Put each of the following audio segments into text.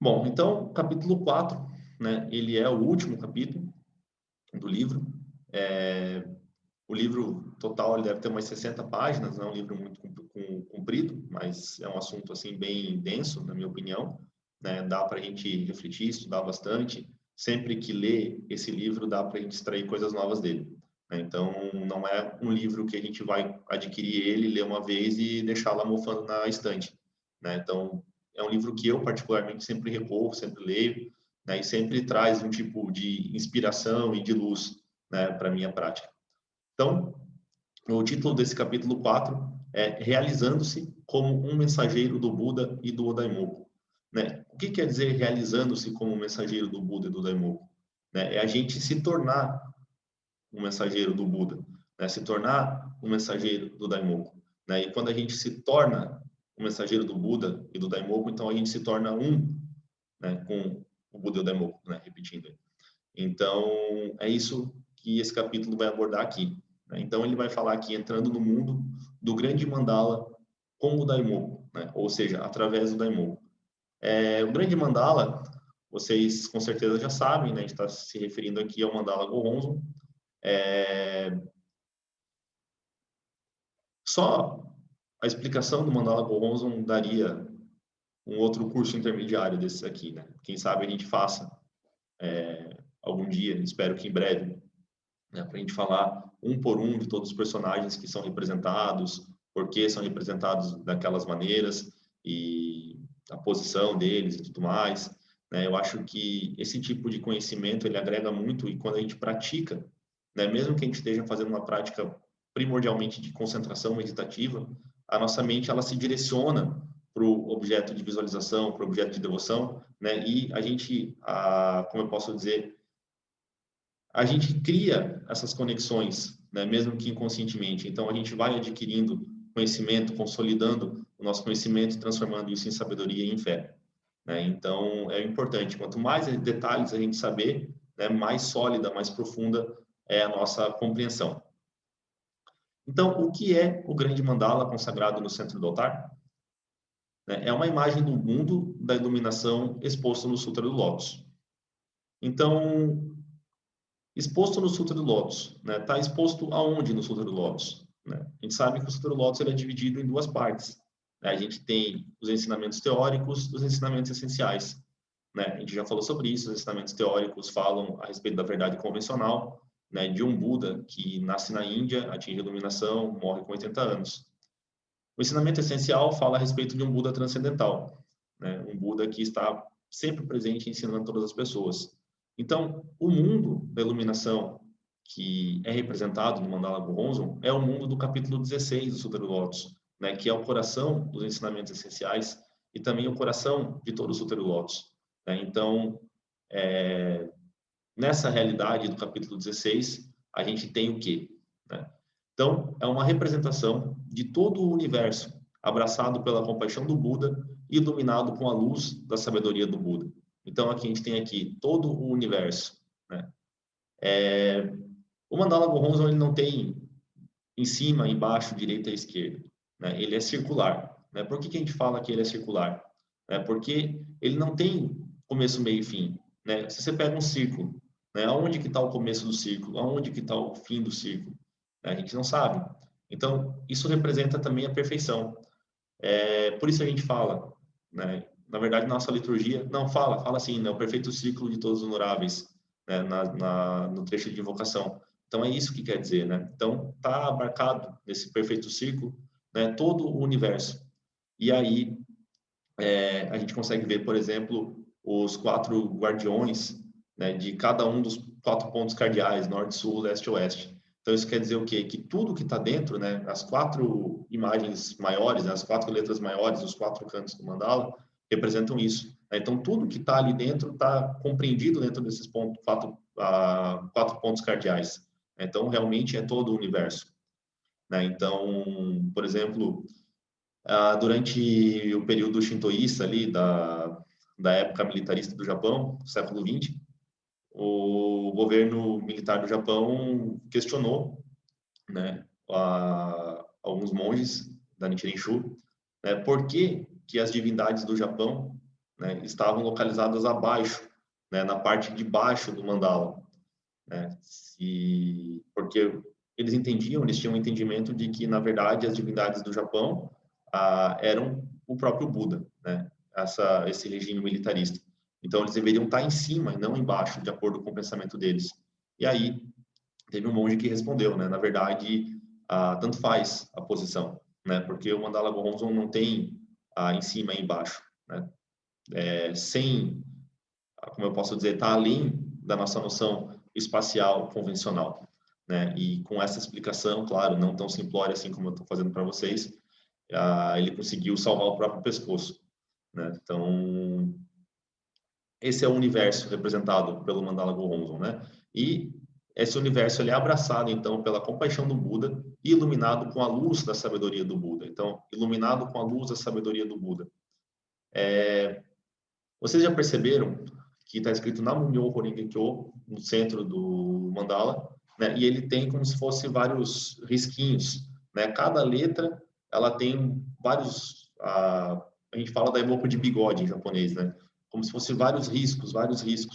Bom, então, capítulo 4, né, ele é o último capítulo do livro. É, o livro total ele deve ter umas 60 páginas, não é um livro muito comprido, mas é um assunto assim bem denso, na minha opinião. Né? Dá para a gente refletir, estudar bastante. Sempre que lê esse livro, dá para a gente extrair coisas novas dele. Né? Então, não é um livro que a gente vai adquirir ele, ler uma vez e deixar lá mofando na estante. Né? Então, é um livro que eu, particularmente, sempre recorro, sempre leio, né? E sempre traz um tipo de inspiração e de luz, né, para a minha prática. Então, o título desse capítulo 4 é Realizando-se como um mensageiro do Buda e do Daimoku. Né? O que quer dizer realizando-se como um mensageiro do Buda e do Daimoku? Né? É a gente se tornar um mensageiro do Buda, né? Se tornar um mensageiro do Daimoku. Né? E quando a gente se torna um mensageiro do Buda e do Daimoku, então a gente se torna um, né, com o Buda e o Daimoku, né? Repetindo. Então, é isso que esse capítulo vai abordar aqui. Né? Então, ele vai falar aqui, entrando no mundo do grande mandala com o Daimoku, né? Ou seja, através do Daimoku. O grande mandala, vocês com certeza já sabem, né? A gente está se referindo aqui ao mandala Gohonzon. Só a explicação do mandala Gohonzon daria um outro curso intermediário desses aqui, né? Quem sabe a gente faça algum dia, espero que em breve, né, para a gente falar um por um de todos os personagens que são representados, por que são representados daquelas maneiras e a posição deles e tudo mais. Né? Eu acho que esse tipo de conhecimento ele agrega muito e quando a gente pratica, né, mesmo que a gente esteja fazendo uma prática primordialmente de concentração meditativa, a nossa mente ela se direciona para o objeto de visualização, para o objeto de devoção, né? E a gente, como eu posso dizer, a gente cria essas conexões, né, mesmo que inconscientemente. Então, a gente vai adquirindo conhecimento, consolidando o nosso conhecimento, transformando isso em sabedoria e em fé. Né? Então, é importante. Quanto mais detalhes a gente saber, né, mais sólida, mais profunda é a nossa compreensão. Então, o que é o grande mandala consagrado no centro do altar? É uma imagem do mundo da iluminação exposto no Sutra do Lótus. Então, exposto no Sutra do Lótus, né? Está exposto aonde no Sutra do Lótus? Né? A gente sabe que o Sutra do Lótus ele é dividido em duas partes. Né? A gente tem os ensinamentos teóricos, os ensinamentos essenciais. Né? A gente já falou sobre isso. Os ensinamentos teóricos falam a respeito da verdade convencional, né? De um Buda que nasce na Índia, atinge a iluminação, morre com 80 anos. O ensinamento essencial fala a respeito de um Buda transcendental, né? Um Buda que está sempre presente ensinando todas as pessoas. Então, o mundo da iluminação que é representado no Mandala Gohonzon é o mundo do capítulo 16 do Sutra do Lótus, né? Que é o coração dos ensinamentos essenciais e também o coração de todo o Sutra do Lótus. Né? Então, nessa realidade do capítulo 16, a gente tem o quê? Né? Então, é uma representação de todo o universo, abraçado pela compaixão do Buda e iluminado com a luz da sabedoria do Buda. Então, aqui a gente tem aqui todo o universo. Né? O Mandala Gohonzon ele não tem em cima, embaixo, direita e esquerda. Né? Ele é circular. Né? Por que a gente fala que ele é circular? Porque ele não tem começo, meio e fim. Né? Se você pega um círculo, né? Aonde que está o começo do círculo? Aonde que está o fim do círculo? A gente não sabe. Então, isso representa também a perfeição. Por isso a gente fala, né? Na verdade, nossa liturgia, não, fala assim, né? O perfeito círculo de todos os honoráveis, né? No trecho de invocação. Então, é isso que quer dizer, né? Então, está abarcado nesse perfeito círculo, né? Todo o universo. E aí, a gente consegue ver, por exemplo, os 4 guardiões, né, de cada um dos 4 pontos cardeais, norte, sul, leste e oeste. Então, isso quer dizer o quê? Que tudo que está dentro, né, as 4 imagens maiores, né, as 4 letras maiores, os 4 cantos do mandala, representam isso. Né? Então, tudo que está ali dentro está compreendido dentro desses 4 pontos cardeais. Então, realmente é todo o universo. Né? Então, por exemplo, durante o período shintoísta ali, da época militarista do Japão, século XX, o governo militar do Japão questionou, né, alguns monges da Nichiren-shu, né, por que as divindades do Japão, né, estavam localizadas abaixo, né, na parte de baixo do mandala, né, porque eles entendiam, eles tinham um entendimento de que, na verdade, as divindades do Japão eram o próprio Buda, né, esse regime militarista. Então, eles deveriam estar em cima e não embaixo, de acordo com o pensamento deles. E aí, teve um monge que respondeu, né, na verdade, tanto faz a posição, né, porque o mandala Gohonzon não tem em cima e embaixo, né, sem, como eu posso dizer, está além da nossa noção espacial convencional, né? E com essa explicação, claro, não tão simplória assim como eu estou fazendo para vocês, ele conseguiu salvar o próprio pescoço, né? Então, esse é o universo representado pelo Mandala Gohonzon, né? E esse universo ele é abraçado então pela compaixão do Buda e iluminado com a luz da sabedoria do Buda. Então, iluminado com a luz da sabedoria do Buda. Vocês já perceberam que está escrito Nam-myoho Renge-kyo no centro do mandala, né? E ele tem como se fosse vários risquinhos, né? Cada letra ela tem vários, a gente fala da emoku de bigode em japonês, né? Como se fosse vários riscos,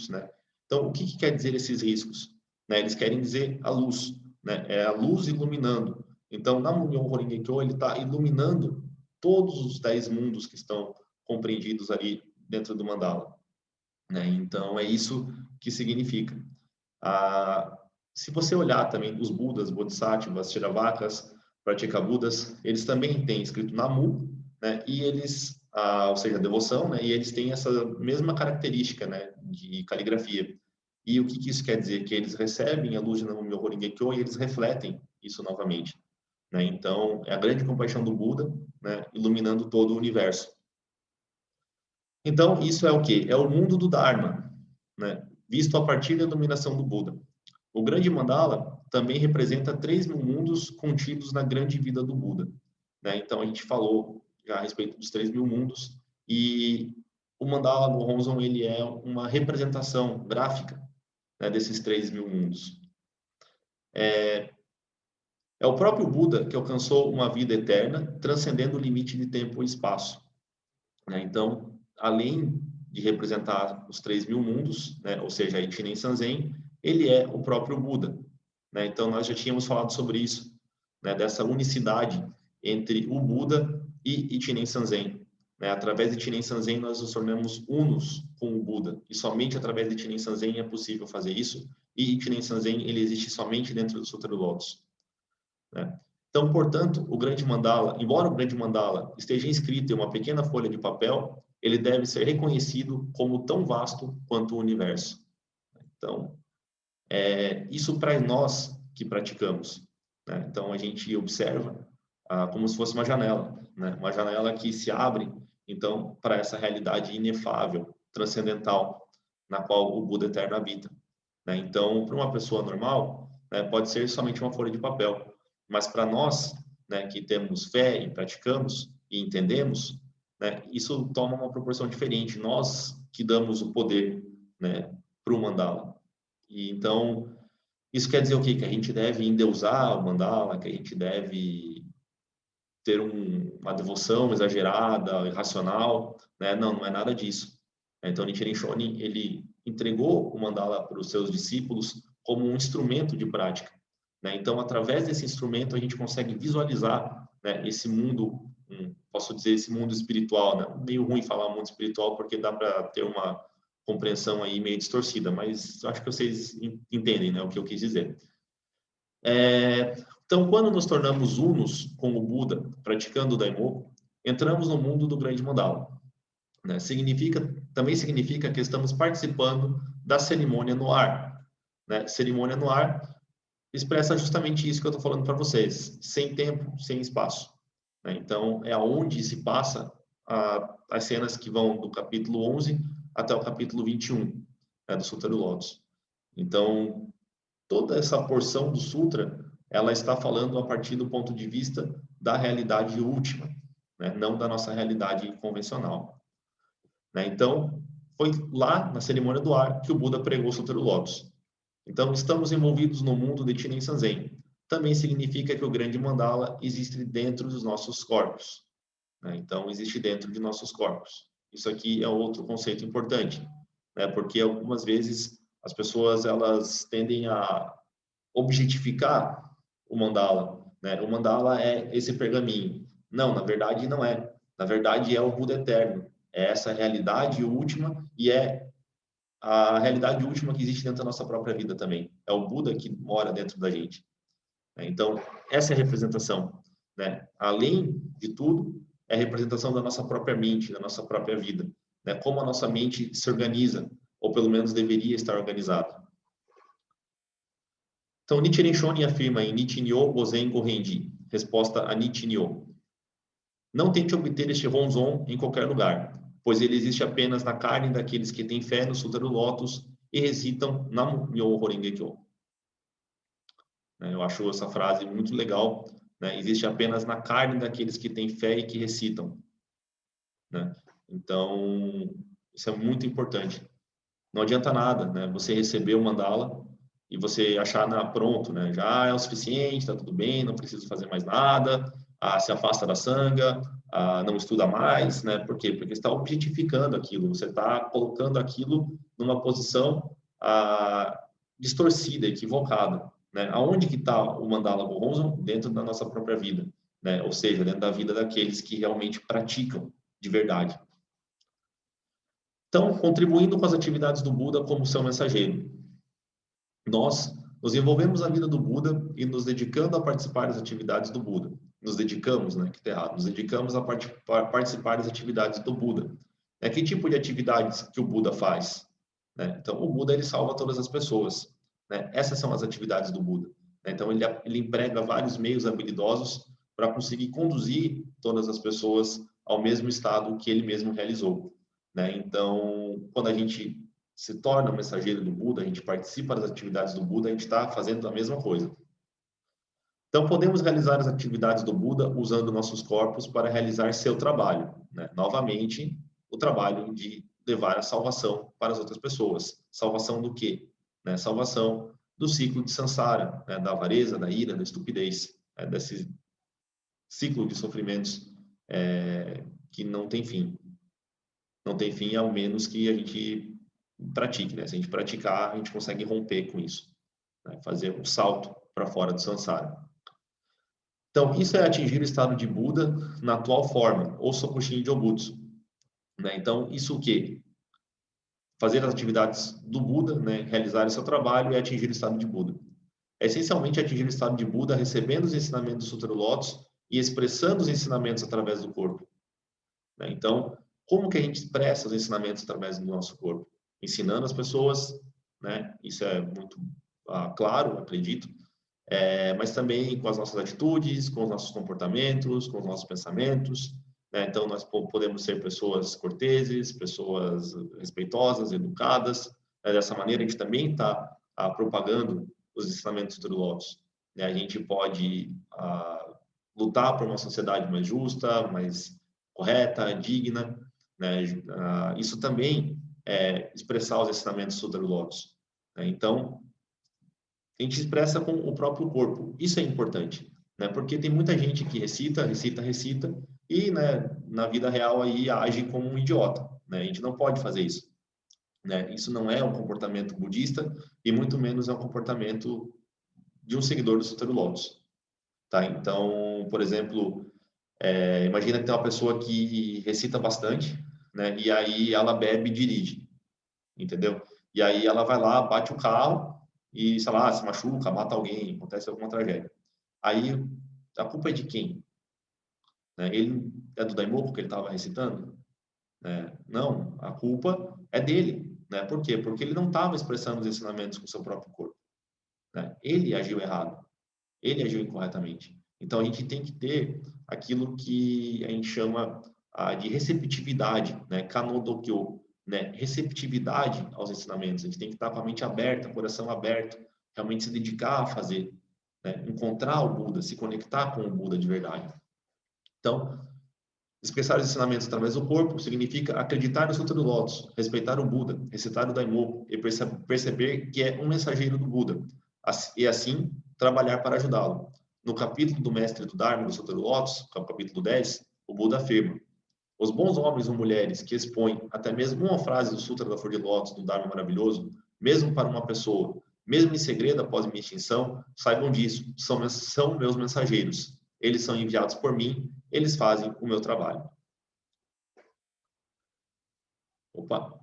né? Então, o que quer dizer esses riscos? Né? Eles querem dizer a luz, né? É a luz iluminando. Então, Nam-myoho Renge-kyo ele está iluminando todos os 10 mundos que estão compreendidos ali dentro do mandala, né? Então é isso que significa. Se você olhar também os Budas, Bodhisattvas, Theravādas, Pratyekabuddhas, eles também têm escrito Namu, né? E eles, ou seja, devoção, né? E eles têm essa mesma característica, né? De caligrafia. E o que isso quer dizer? Que eles recebem a luz de Nam-myoho Renge-kyo e eles refletem isso novamente, né? Então é a grande compaixão do Buda, né? Iluminando todo o universo. Então, isso é o quê? É o mundo do Dharma, né? Visto a partir da iluminação do Buda. O grande mandala também representa 3.000 mundos contidos na grande vida do Buda, né? Então, a gente falou já a respeito dos 3.000 mundos e o mandala Gohonzon, ele é uma representação gráfica, né, desses 3.000 mundos. É o próprio Buda que alcançou uma vida eterna, transcendendo o limite de tempo e espaço, né? Então, além de representar os 3.000 mundos, né, ou seja, Ichinen Sanzen, ele é o próprio Buda, né? Então, nós já tínhamos falado sobre isso, né, dessa unicidade entre o Buda e Ichinen Sanzen, né? Através de Ichinen Sanzen, nós nos tornamos unos com o Buda, e somente através de Ichinen Sanzen é possível fazer isso, e Ichinen Sanzen, ele existe somente dentro do Sutra do Lótus, né? Então, portanto, o grande mandala, embora o grande mandala esteja inscrito em uma pequena folha de papel, ele deve ser reconhecido como tão vasto quanto o universo. Então, isso para nós que praticamos, né? Então, a gente observa como se fosse uma janela, né? Uma janela que se abre, então, para essa realidade inefável, transcendental, na qual o Buda eterno habita, né? Então, para uma pessoa normal, né, pode ser somente uma folha de papel, mas para nós, né, que temos fé e praticamos e entendemos, né, isso toma uma proporção diferente. Nós que damos o poder, né, para o mandala. E então, isso quer dizer o quê? Que a gente deve endeusar o mandala, que a gente deve ter uma devoção exagerada, irracional, né? Não, não é nada disso. Então, Nichiren Shonin, ele entregou o mandala para os seus discípulos como um instrumento de prática, né? Então, através desse instrumento, a gente consegue visualizar, né, esse mundo, posso dizer, esse mundo espiritual, né? Meio ruim falar mundo espiritual, porque dá para ter uma compreensão aí meio distorcida, mas acho que vocês entendem, né, o que eu quis dizer. Então, quando nos tornamos unos com o Buda, praticando o Daimoku, entramos no mundo do grande mandala, né? Também significa que estamos participando da cerimônia no ar, né? Cerimônia no ar expressa justamente isso que eu estou falando para vocês, sem tempo, sem espaço, né? Então, é aonde se passa as cenas que vão do capítulo 11 até o capítulo 21, né, do Sutra do Lótus. Então, toda essa porção do Sutra, ela está falando a partir do ponto de vista da realidade última, né? Não da nossa realidade convencional, né? Então, foi lá na cerimônia do ar que o Buda pregou o Sutra do Lótus. Então, estamos envolvidos no mundo de Ichinen Sanzen. Também significa que o grande mandala existe dentro dos nossos corpos, né? Então, existe dentro de nossos corpos. Isso aqui é outro conceito importante, né? Porque algumas vezes as pessoas elas tendem a objetificar o mandala, né? O mandala é esse pergaminho. Não, na verdade não é. Na verdade é o Buda eterno. É essa realidade última e é a realidade última que existe dentro da nossa própria vida também. É o Buda que mora dentro da gente. Então, essa é a representação, né? Além de tudo, é a representação da nossa própria mente, da nossa própria vida, né? Como a nossa mente se organiza, ou pelo menos deveria estar organizada. Então, Nichiren Shonin afirma em Nichinyo Gozen Gorenji, resposta a Nichinyo. Não tente obter este Ronzon em qualquer lugar, pois ele existe apenas na carne daqueles que têm fé no Sutra do Lótus e recitam Nam-myoho Renge-kyo. Eu acho essa frase muito legal, né? Existe apenas na carne daqueles que têm fé e que recitam, né? Então, isso é muito importante. Não adianta nada, né? Você receber o mandala e você achar pronto, né? Já é o suficiente, está tudo bem, não preciso fazer mais nada, se afasta da sanga, não estuda mais, né? Por quê? Porque você está objetificando aquilo, você está colocando aquilo numa posição distorcida, equivocada, né? Aonde que está o mandala Gohonzon? Dentro da nossa própria vida, né? Ou seja, dentro da vida daqueles que realmente praticam de verdade. Então, contribuindo com as atividades do Buda como seu mensageiro, nós nos envolvemos na vida do Buda e nos dedicando a participar das atividades do Buda. Nos dedicamos, né? Que tá errado. Nos dedicamos a participar das atividades do Buda. Que tipo de atividades que o Buda faz? Então, o Buda ele salva todas as pessoas. Essas são as atividades do Buda. Então, ele emprega vários meios habilidosos para conseguir conduzir todas as pessoas ao mesmo estado que ele mesmo realizou. Então, quando a gente se torna mensageiro do Buda, a gente participa das atividades do Buda, a gente está fazendo a mesma coisa. Então, podemos realizar as atividades do Buda usando nossos corpos para realizar seu trabalho. Novamente, o trabalho de levar a salvação para as outras pessoas. Salvação do quê? Salvação do ciclo de samsara, da avareza, da ira, da estupidez, desse ciclo de sofrimentos que não tem fim. Não tem fim, ao menos que a gente pratique, Se a gente praticar, a gente consegue romper com isso, fazer um salto para fora do samsara. Então, isso é atingir o estado de Buda na atual forma, ou Sokushin Jobutsu. Então, isso o quê? Fazer as atividades do Buda, realizar o seu trabalho é atingir o estado de Buda. É essencialmente atingir o estado de Buda recebendo os ensinamentos do Sutra do Lótus e expressando os ensinamentos através do corpo. Então, como que a gente expressa os ensinamentos através do nosso corpo? Ensinando as pessoas, Isso é muito claro, acredito, mas também com as nossas atitudes, com os nossos comportamentos, com os nossos pensamentos. Então, nós podemos ser pessoas corteses, pessoas respeitosas, educadas. Dessa maneira, a gente também está propagando os ensinamentos do Lótus. A gente pode lutar por uma sociedade mais justa, mais correta, digna. Isso também é expressar os ensinamentos do Sutra do Lótus. Então, a gente expressa com o próprio corpo. Isso é importante, porque tem muita gente que recita e, na vida real aí age como um idiota. A gente não pode fazer isso. Isso não é um comportamento budista e muito menos é um comportamento de um seguidor do Sutra do Lótus. Então, por exemplo, imagina que tem uma pessoa que recita bastante, e aí ela bebe e dirige, entendeu? E aí ela vai lá, bate o carro e, sei lá, se machuca, mata alguém, acontece alguma tragédia. Aí, a culpa é de quem? Ele é do Daimoku que ele estava recitando? Não, a culpa é dele. Por quê? Porque ele não estava expressando os ensinamentos com o seu próprio corpo. Ele agiu errado. Ele agiu incorretamente. Então, a gente tem que ter aquilo que a gente chama de receptividade, kanodokyo, receptividade aos ensinamentos. A gente tem que estar com a mente aberta, coração aberto, realmente se dedicar a fazer, encontrar o Buda, se conectar com o Buda de verdade. Então, expressar os ensinamentos através do corpo significa acreditar no Sutra do Lótus, respeitar o Buda, recitar o Daimoku e perceber que é um mensageiro do Buda, e assim trabalhar para ajudá-lo. No capítulo do Mestre do Dharma, do Sutra do Lótus, que é o capítulo 10, o Buda afirma: Os bons homens ou mulheres que expõem até mesmo uma frase do Sutra da Flor de Lótus, do Dharma Maravilhoso, mesmo para uma pessoa, mesmo em segredo após minha extinção, saibam disso, são meus mensageiros. Eles são enviados por mim, eles fazem o meu trabalho. Opa!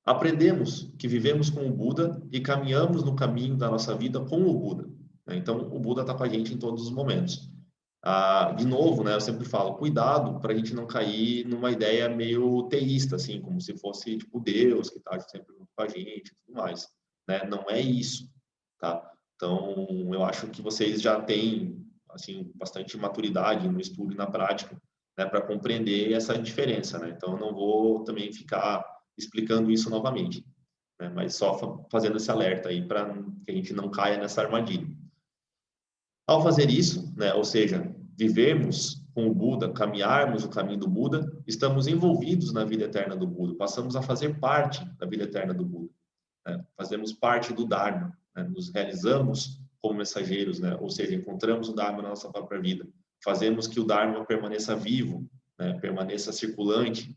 Aprendemos que vivemos com o Buda e caminhamos no caminho da nossa vida com o Buda. Então, o Buda está com a gente em todos os momentos. De novo, né, eu sempre falo, cuidado para a gente não cair numa ideia meio teísta, assim, como se fosse tipo Deus que está sempre junto com a gente e tudo mais. Né? Não é isso, tá? Então, eu acho que vocês já têm assim, bastante maturidade no estudo e na prática, né, para compreender essa diferença. Né? Então, eu não vou também ficar explicando isso novamente, né? Mas só fazendo esse alerta aí para que a gente não caia nessa armadilha. Ao fazer isso, né, ou seja, vivermos com o Buda, caminharmos o caminho do Buda, estamos envolvidos na vida eterna do Buda, passamos a fazer parte da vida eterna do Buda, né? Fazemos parte do Dharma, né? Nos realizamos como mensageiros, né? Ou seja, encontramos o Dharma na nossa própria vida, fazemos que o Dharma permaneça vivo, né? Permaneça circulante,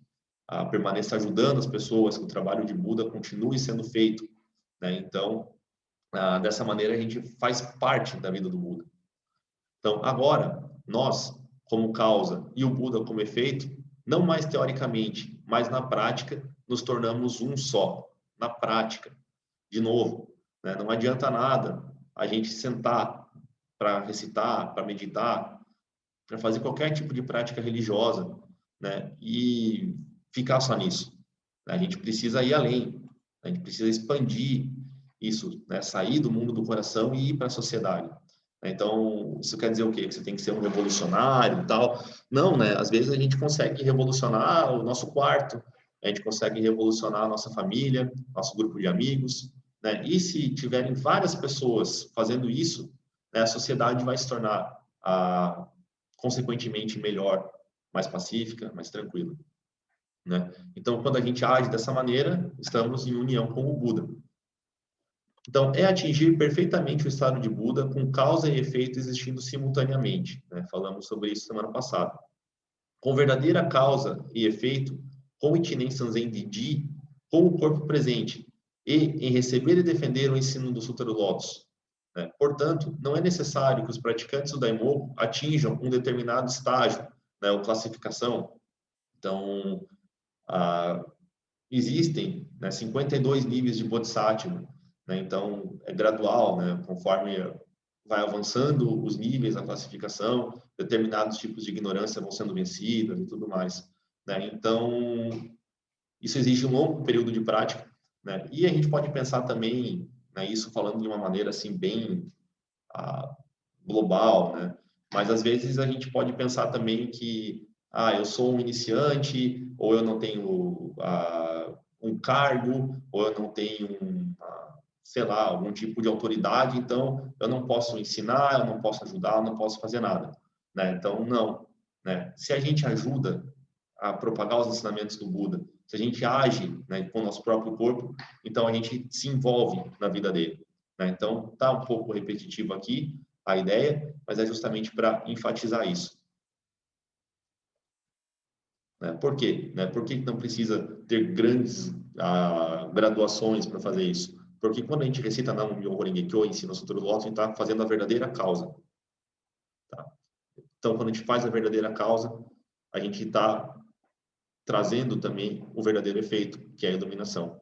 permaneça ajudando as pessoas, que o trabalho de Buda continue sendo feito, né? Então, dessa maneira a gente faz parte da vida do Buda. Então, agora, nós, como causa e o Buda como efeito, não mais teoricamente, mas na prática, nos tornamos um só. Na prática. De novo, né? Não adianta nada a gente sentar para recitar, para meditar, para fazer qualquer tipo de prática religiosa, né? E ficar só nisso. A gente precisa ir além. A gente precisa expandir isso, né? Sair do mundo do coração e ir para a sociedade. Então, isso quer dizer o quê? Que você tem que ser um revolucionário e tal? Não, né? Às vezes a gente consegue revolucionar o nosso quarto, a gente consegue revolucionar a nossa família, nosso grupo de amigos, né? E se tiverem várias pessoas fazendo isso, né, a sociedade vai se tornar, consequentemente, melhor, mais pacífica, mais tranquila, né? Então, quando a gente age dessa maneira, estamos em união com o Buda. Então, é atingir perfeitamente o estado de Buda com causa e efeito existindo simultaneamente, né? Falamos sobre isso semana passada. Com verdadeira causa e efeito, com Ichinen Sanzen Didi, com o corpo presente, e em receber e defender o ensino do Sutra do Lótus. Né? Portanto, não é necessário que os praticantes do Daimoku atinjam um determinado estágio, né, ou classificação. Então, existem, né, 52 níveis de Bodhisattva, né? Então, é gradual, né? Conforme vai avançando os níveis da classificação, determinados tipos de ignorância vão sendo vencidos e tudo mais, né? Então, isso exige um longo período de prática, né? E a gente pode pensar também, né, isso falando de uma maneira assim bem global, né? Mas às vezes a gente pode pensar também que eu sou um iniciante, ou eu não tenho um cargo, ou eu não tenho sei lá, algum tipo de autoridade, então eu não posso ensinar, eu não posso ajudar, eu não posso fazer nada, né? Então, não, né? Se a gente ajuda a propagar os ensinamentos do Buda, se a gente age, né, com o nosso próprio corpo, então a gente se envolve na vida dele, né? Então, tá um pouco repetitivo aqui a ideia, mas é justamente para enfatizar isso. Né? Por quê? Né? Por que não precisa ter grandes graduações para fazer isso? Porque quando a gente recita Nam Myoho Renge Kyo, ensina o Sutra do Lótus, a gente está fazendo a verdadeira causa. Tá? Então, quando a gente faz a verdadeira causa, a gente está trazendo também o verdadeiro efeito, que é a iluminação.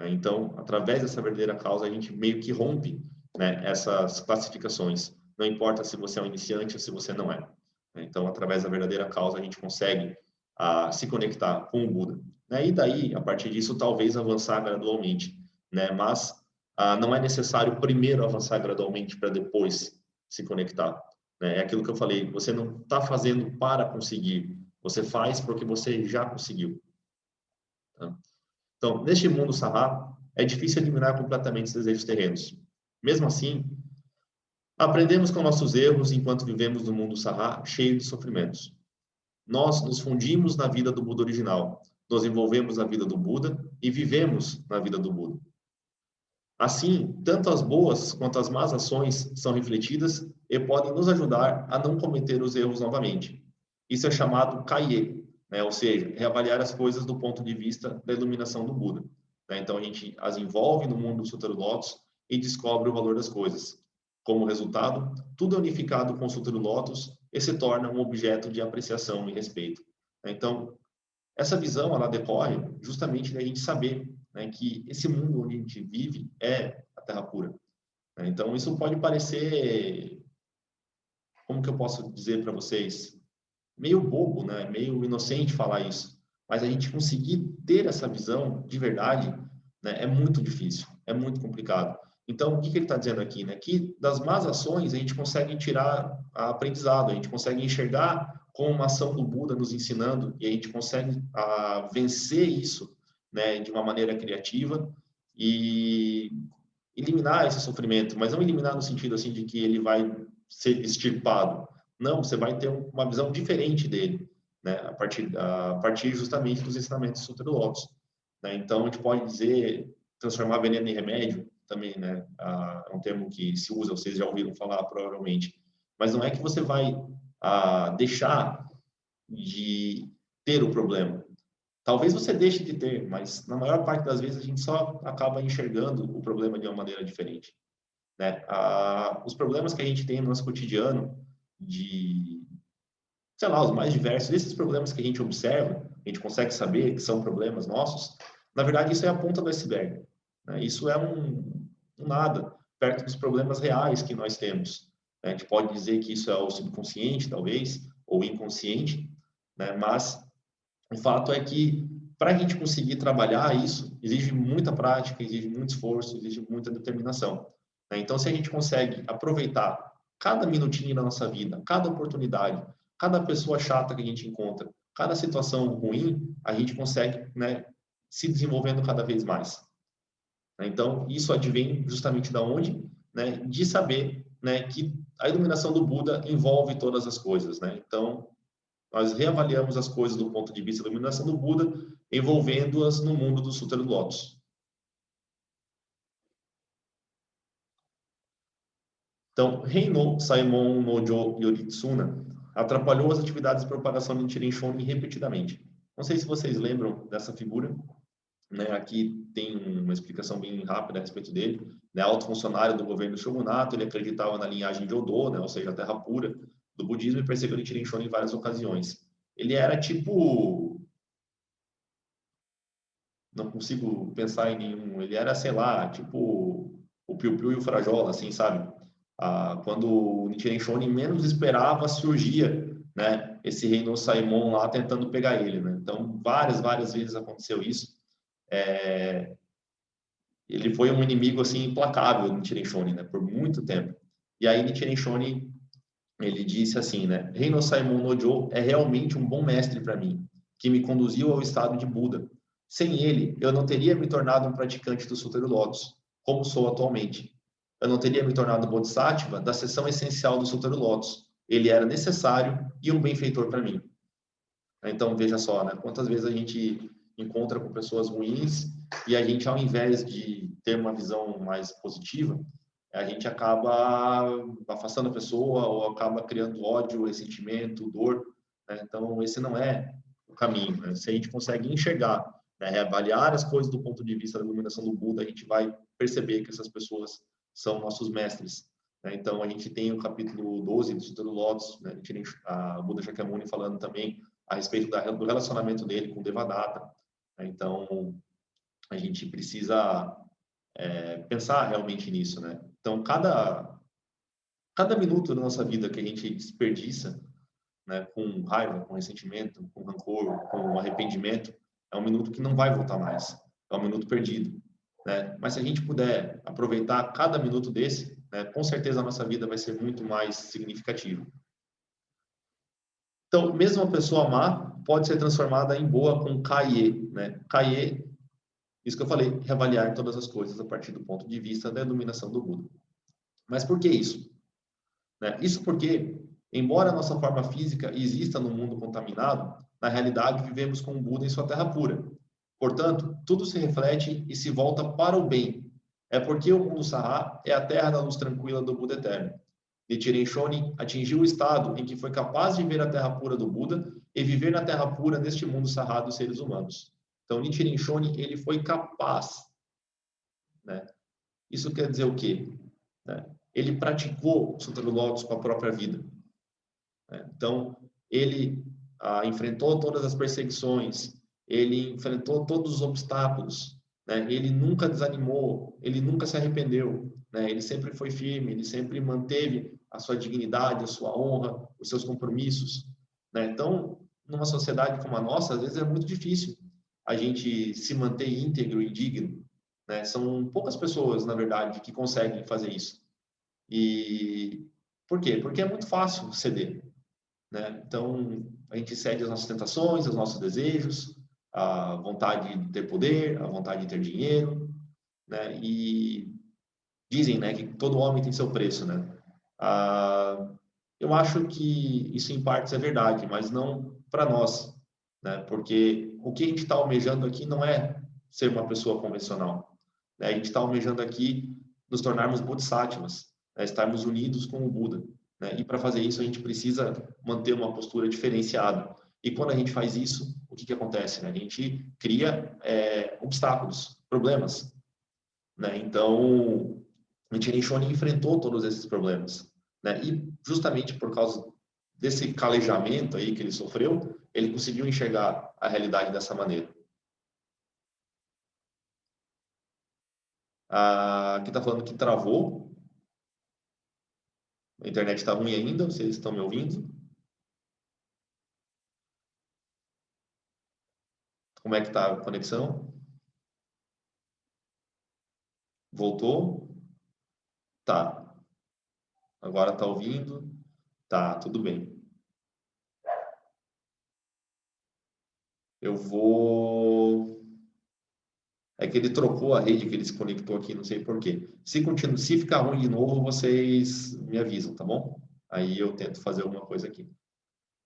Então, através dessa verdadeira causa, a gente meio que rompe, né, essas classificações. Não importa se você é um iniciante ou se você não é. Então, através da verdadeira causa, a gente consegue se conectar com o Buda. Né? E daí, a partir disso, talvez avançar gradualmente. Né? Mas não é necessário primeiro avançar gradualmente para depois se conectar. Né? É aquilo que eu falei, você não está fazendo para conseguir, você faz porque você já conseguiu. Tá? Então, neste mundo sarrá, é difícil eliminar completamente os desejos terrenos. Mesmo assim, aprendemos com nossos erros enquanto vivemos no mundo sarrá cheio de sofrimentos. Nós nos fundimos na vida do Buda original, nos envolvemos na vida do Buda e vivemos na vida do Buda. Assim, tanto as boas quanto as más ações são refletidas e podem nos ajudar a não cometer os erros novamente. Isso é chamado Kaiê, né? Ou seja, reavaliar as coisas do ponto de vista da iluminação do Buda, né? Então, a gente as envolve no mundo do Sutra do Lótus e descobre o valor das coisas. Como resultado, tudo é unificado com o Sutra do Lótus e se torna um objeto de apreciação e respeito. Então, essa visão, ela decorre justamente da gente saber, né, que esse mundo onde a gente vive é a Terra pura, né? Então, isso pode parecer, como que eu posso dizer para vocês, meio bobo, né? Meio inocente falar isso, mas a gente conseguir ter essa visão de verdade, né, é muito difícil, é muito complicado. Então, o que ele está dizendo aqui, né? Que das más ações a gente consegue tirar aprendizado, a gente consegue enxergar como uma ação do Buda nos ensinando e a gente consegue vencer isso, né, de uma maneira criativa e eliminar esse sofrimento, mas não eliminar no sentido assim de que ele vai ser extirpado. Não, você vai ter uma visão diferente dele, né, a partir justamente dos ensinamentos do Sutra do Lótus, né? Então, a gente pode dizer transformar veneno em remédio também, né? É um termo que se usa, vocês já ouviram falar provavelmente, mas não é que você vai deixar de ter o problema. Talvez você deixe de ter, mas na maior parte das vezes a gente só acaba enxergando o problema de uma maneira diferente, né? Os problemas que a gente tem no nosso cotidiano, de, sei lá, os mais diversos, esses problemas que a gente observa, a gente consegue saber que são problemas nossos, na verdade isso é a ponta do iceberg, né? Isso é um nada perto dos problemas reais que nós temos, né? A gente pode dizer que isso é o subconsciente, talvez, ou inconsciente, né? Mas o fato é que, para a gente conseguir trabalhar isso, exige muita prática, exige muito esforço, exige muita determinação, né? Então, se a gente consegue aproveitar cada minutinho da nossa vida, cada oportunidade, cada pessoa chata que a gente encontra, cada situação ruim, a gente consegue, né, se desenvolvendo cada vez mais. Então, isso advém justamente da onde? Né, de saber, né, que a iluminação do Buda envolve todas as coisas, né? Então, nós reavaliamos as coisas do ponto de vista da iluminação do Buda, envolvendo-as no mundo do Sutra do Lótus. Então, Reinou Saimon Nojo Yoritsuna atrapalhou as atividades de propagação de Nichiren Shonin repetidamente. Não sei se vocês lembram dessa figura, né? Aqui tem uma explicação bem rápida a respeito dele, né? Alto funcionário do governo shogunato, ele acreditava na linhagem de Odo, né? Ou seja, a terra pura do budismo, e perseguiu Nichiren Shonin em várias ocasiões. Ele era tipo, não consigo pensar em nenhum, ele era, sei lá, tipo o Piu Piu e o Frajola, assim, sabe? Quando o Nichiren Shonin menos esperava, surgia, né, esse Reinou Saimon lá tentando pegar ele, né? Então, várias vezes aconteceu isso. Ele foi um inimigo, assim, implacável do Nichiren Shonin, né, por muito tempo. E aí Nichiren Shonin, ele disse assim, né, Reinou Saimon Nojo é realmente um bom mestre para mim, que me conduziu ao estado de Buda. Sem ele, eu não teria me tornado um praticante do Sutra do Lótus, como sou atualmente. Eu não teria me tornado Bodhisattva da seção essencial do Sutra do Lótus. Ele era necessário e um benfeitor para mim. Então, veja só, né? Quantas vezes a gente encontra com pessoas ruins e a gente, ao invés de ter uma visão mais positiva, a gente acaba afastando a pessoa ou acaba criando ódio, ressentimento, dor, né? Então, esse não é o caminho, né? Se a gente consegue enxergar, né, reavaliar as coisas do ponto de vista da iluminação do Buda, a gente vai perceber que essas pessoas são nossos mestres, né? Então, a gente tem o capítulo 12 do Sutra do Lótus, né? A Buda Shakyamuni falando também a respeito do relacionamento dele com o Devadatta, né? Então, a gente precisa pensar realmente nisso, né? Então, cada minuto da nossa vida que a gente desperdiça, né, com raiva, com ressentimento, com rancor, com arrependimento, é um minuto que não vai voltar mais. É um minuto perdido, né? Mas se a gente puder aproveitar cada minuto desse, né, com certeza a nossa vida vai ser muito mais significativa. Então, mesmo uma pessoa má pode ser transformada em boa com Kaie, né? Kaie, isso que eu falei, reavaliar todas as coisas a partir do ponto de vista da iluminação do Buda. Mas por que isso? Né? Isso porque, embora a nossa forma física exista no mundo contaminado, na realidade vivemos com o Buda em sua terra pura. Portanto, tudo se reflete e se volta para o bem. É porque o mundo Saha é a terra da luz tranquila do Buda eterno. Nichiren Shonin atingiu o estado em que foi capaz de ver a terra pura do Buda e viver na terra pura neste mundo sarrado dos seres humanos. Então, Nichiren Shonin, ele foi capaz, né? Isso quer dizer o quê? Né? Ele praticou o Sutra do Lótus com a própria vida. Né? Então, ele enfrentou todas as perseguições, ele enfrentou todos os obstáculos, né? Ele nunca desanimou, ele nunca se arrependeu, né? Ele sempre foi firme, ele sempre manteve a sua dignidade, a sua honra, os seus compromissos, né? Então, numa sociedade como a nossa, às vezes é muito difícil a gente se manter íntegro e digno, né? São poucas pessoas, na verdade, que conseguem fazer isso. E por quê? Porque é muito fácil ceder, né? Então, a gente cede às nossas tentações, aos nossos desejos, a vontade de ter poder, a vontade de ter dinheiro, né? E dizem, né, que todo homem tem seu preço, né? Eu acho que isso em partes é verdade, mas não para nós, né? Porque o que a gente está almejando aqui não é ser uma pessoa convencional, né? A gente está almejando aqui nos tornarmos bodhisattvas, né? Estarmos unidos com o Buda, né? E para fazer isso a gente precisa manter uma postura diferenciada. E quando a gente faz isso, o que acontece, né? A gente cria obstáculos, problemas, né? Então, o Nichiren Shonin enfrentou todos esses problemas, né? E justamente por causa desse calejamento aí que ele sofreu, ele conseguiu enxergar a realidade dessa maneira. Aqui está falando que travou. A internet está ruim ainda, vocês estão me ouvindo? Como é que está a conexão? Voltou? Tá. Agora está ouvindo? Tá, tudo bem. Eu vou... É que ele trocou a rede que ele se conectou aqui, não sei por quê. Se ficar ruim de novo, vocês me avisam, tá bom? Aí eu tento fazer alguma coisa aqui.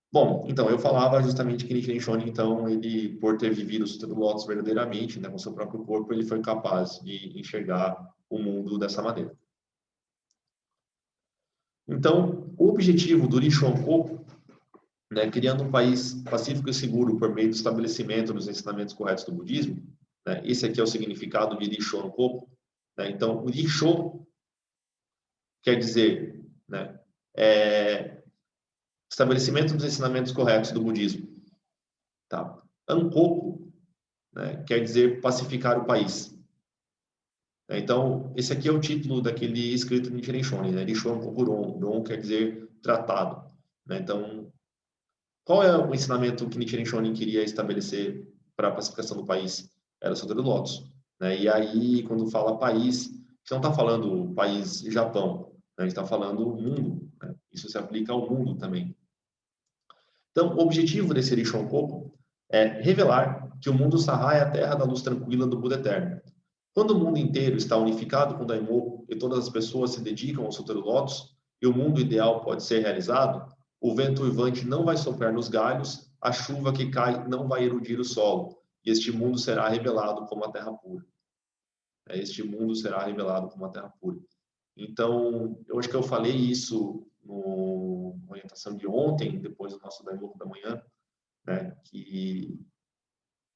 Bom, então, eu falava justamente que Nichiren Shonin, então, ele, por ter vivido o Sutra do Lótus verdadeiramente, né, com seu próprio corpo, ele foi capaz de enxergar o mundo dessa maneira. Então, o objetivo do Rishonko, né, criando um país pacífico e seguro por meio do estabelecimento dos ensinamentos corretos do budismo, né, esse aqui é o significado de Rishonko, né, então, o Risho quer dizer, né, estabelecimento dos ensinamentos corretos do budismo. Tá? Ankoku, né, quer dizer pacificar o país. Então, esse aqui é o título daquele escrito de Nichiren Shonin, né? Rishon Kokuron. Ron quer dizer tratado. Né? Então, qual é o ensinamento que Nichiren Shonin queria estabelecer para a pacificação do país? Era o Sutra do Lótus. Né? E aí, quando fala país, você não está falando país Japão, né? A gente está falando mundo. Né? Isso se aplica ao mundo também. Então, o objetivo desse Rishon Koku é revelar que o mundo Saha é a terra da luz tranquila do Buda Eterno. Quando o mundo inteiro está unificado com o Daimoku e todas as pessoas se dedicam ao Sutra do Lótus e o mundo ideal pode ser realizado, o vento uivante não vai soprar nos galhos, a chuva que cai não vai erudir o solo, e este mundo será revelado como a terra pura. Este mundo será revelado como a terra pura. Então, eu acho que eu falei isso na orientação de ontem, depois do nosso Daimoku da manhã, né, que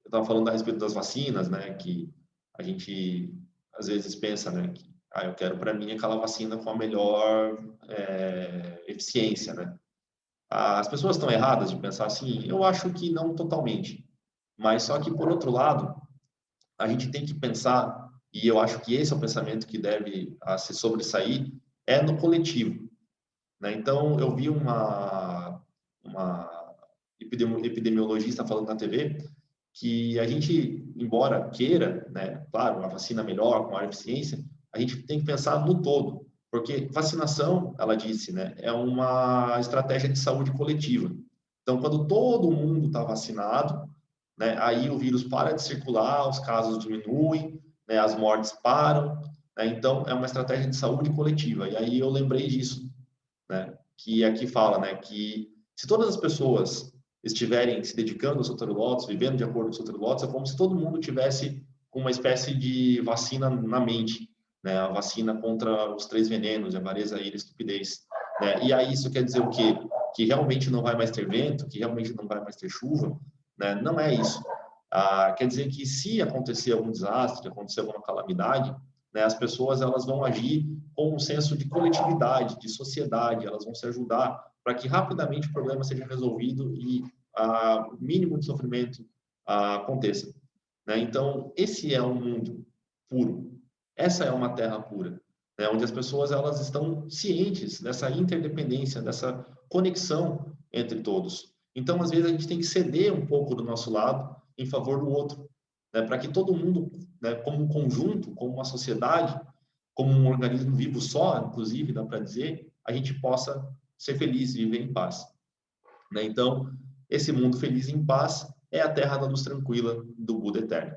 eu estava falando a respeito das vacinas, né, que a gente às vezes pensa, né, que eu quero para mim aquela vacina com a melhor eficiência, né. As pessoas estão erradas de pensar assim? Eu acho que não totalmente, mas só que por outro lado, a gente tem que pensar, e eu acho que esse é o pensamento que deve se sobressair, é no coletivo, né. Então, eu vi uma epidemiologista falando na TV que a gente, embora queira, né, claro, a vacina melhor, com maior eficiência, a gente tem que pensar no todo, porque vacinação, ela disse, né, é uma estratégia de saúde coletiva. Então, quando todo mundo está vacinado, né, aí o vírus para de circular, os casos diminuem, né, as mortes param, né, então é uma estratégia de saúde coletiva. E aí eu lembrei disso, né, que aqui fala, né, que se todas as pessoas estiverem se dedicando ao Sutra do Lótus, vivendo de acordo com o Sutra do Lótus, é como se todo mundo tivesse uma espécie de vacina na mente, né? A vacina contra os 3 venenos, a avareza, a ira e a estupidez. né? E aí isso quer dizer o quê? Que realmente não vai mais ter vento, que realmente não vai mais ter chuva, né? Não é isso. Quer dizer que se acontecer algum desastre, acontecer alguma calamidade, né, as pessoas elas vão agir com um senso de coletividade, de sociedade, elas vão se ajudar para que rapidamente o problema seja resolvido e o mínimo de sofrimento aconteça, né? Então, esse é um mundo puro. Essa é uma terra pura, né? Onde as pessoas elas estão cientes dessa interdependência, dessa conexão entre todos. Então, às vezes, a gente tem que ceder um pouco do nosso lado em favor do outro, né? Para que todo mundo, né, como um conjunto, como uma sociedade, como um organismo vivo só, inclusive, dá para dizer, a gente possa ser feliz e viver em paz, né? Então, esse mundo feliz e em paz é a terra da luz tranquila do Buda eterno.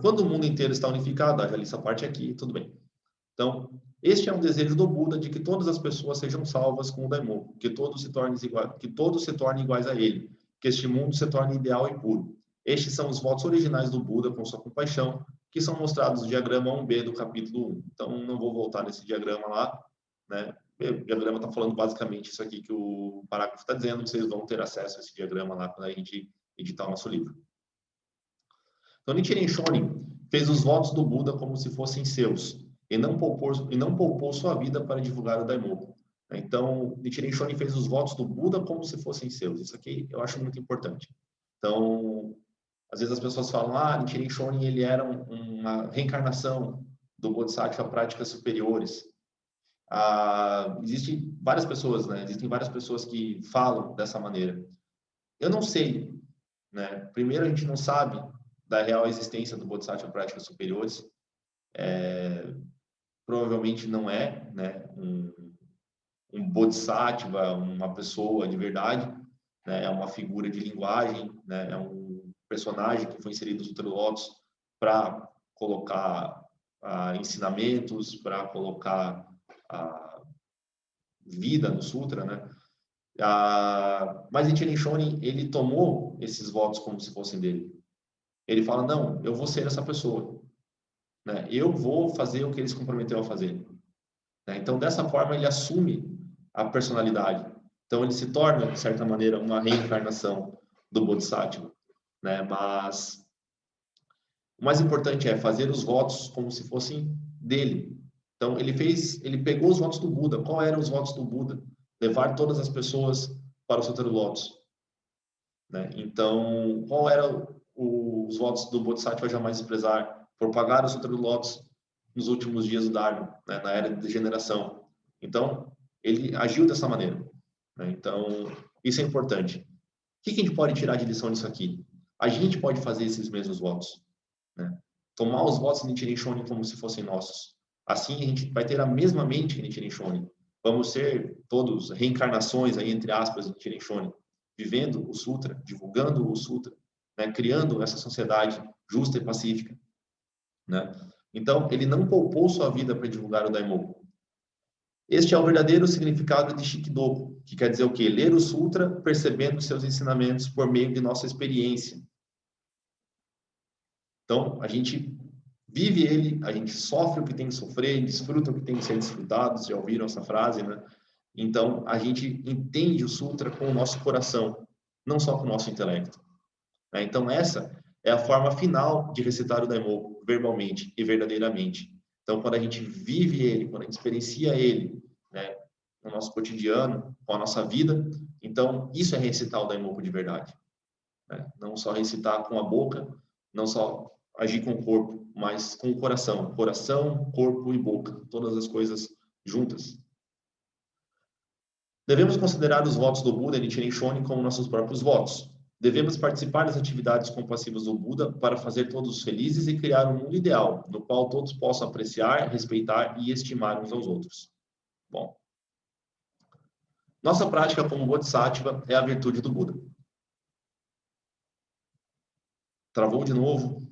Quando o mundo inteiro está unificado, já li essa parte aqui, tudo bem. Então, este é um desejo do Buda de que todas as pessoas sejam salvas com o Daimoku, que todos se tornem iguais a ele, que este mundo se torne ideal e puro. Estes são os votos originais do Buda com sua compaixão, que são mostrados no diagrama 1b do capítulo 1. Então, não vou voltar nesse diagrama lá, né? O diagrama está falando basicamente isso aqui que o parágrafo está dizendo, vocês vão ter acesso a esse diagrama lá quando a gente editar o nosso livro. Então, Nichiren Shonin fez os votos do Buda como se fossem seus, e não poupou sua vida para divulgar o Daimoku. Então, Nichiren Shonin fez os votos do Buda como se fossem seus. Isso aqui eu acho muito importante. Então, às vezes as pessoas falam, Nichiren Shonin ele era uma reencarnação do Bodhisattva Práticas Superiores. Existem várias pessoas, né? Existem várias pessoas que falam dessa maneira. Eu não sei, né? Primeiro, a gente não sabe da real existência do Bodhisattva Práticas Superiores. Provavelmente não é, né, um Bodhisattva, uma pessoa de verdade, né, é uma figura de linguagem, né, é um personagem que foi inserido no Sutra do Lótus para colocar ensinamentos, para colocar vida no Sutra, né? Mas Nichiren Shonin, ele tomou esses votos como se fossem dele. Ele fala, não, eu vou ser essa pessoa, né? Eu vou fazer o que ele se comprometeu a fazer, né? Então, dessa forma, ele assume a personalidade. Então, ele se torna, de certa maneira, uma reencarnação do Bodhisattva, né? Mas o mais importante é fazer os votos como se fossem dele. Então, ele pegou os votos do Buda. Qual eram os votos do Buda? Levar todas as pessoas para o Sutra do Lótus, né? Então, qual eram os votos do Bodhisattva jamais desprezar? Propagar o Sutra do Lótus nos últimos dias do Dharma, né? Na era de degeneração. Então, ele agiu dessa maneira, né? Então, isso é importante. O que a gente pode tirar de lição disso aqui? A gente pode fazer esses mesmos votos, né? Tomar os votos de Nichiren Shonin como se fossem nossos. Assim, a gente vai ter a mesma mente que Nichiren Shonin. Vamos ser todos reencarnações, aí, entre aspas, de Nichiren Shonin, vivendo o Sutra, divulgando o Sutra, né? Criando essa sociedade justa e pacífica, né? Então, ele não poupou sua vida para divulgar o Daimoku. Este é o verdadeiro significado de Shikidoku, que quer dizer o quê? Ler o Sutra percebendo seus ensinamentos por meio de nossa experiência. Então, a gente vive ele, a gente sofre o que tem que sofrer, desfruta o que tem que ser desfrutado, já ouviram essa frase, né? Então, a gente entende o Sutra com o nosso coração, não só com o nosso intelecto, né? Então, essa é a forma final de recitar o Daimoku, verbalmente e verdadeiramente. Então, quando a gente vive ele, quando a gente experiencia ele, né, no nosso cotidiano, com a nossa vida, então, isso é recitar o Daimoku de verdade, né? Não só recitar com a boca, não só agir com o corpo, mas com o coração. Coração, corpo e boca, todas as coisas juntas. Devemos considerar os votos do Buda e Nichiren Shonin como nossos próprios votos. Devemos participar das atividades compassivas do Buda para fazer todos felizes e criar um mundo ideal, no qual todos possam apreciar, respeitar e estimar uns aos outros. Bom, nossa prática como Bodhisattva é a virtude do Buda. Travou de novo?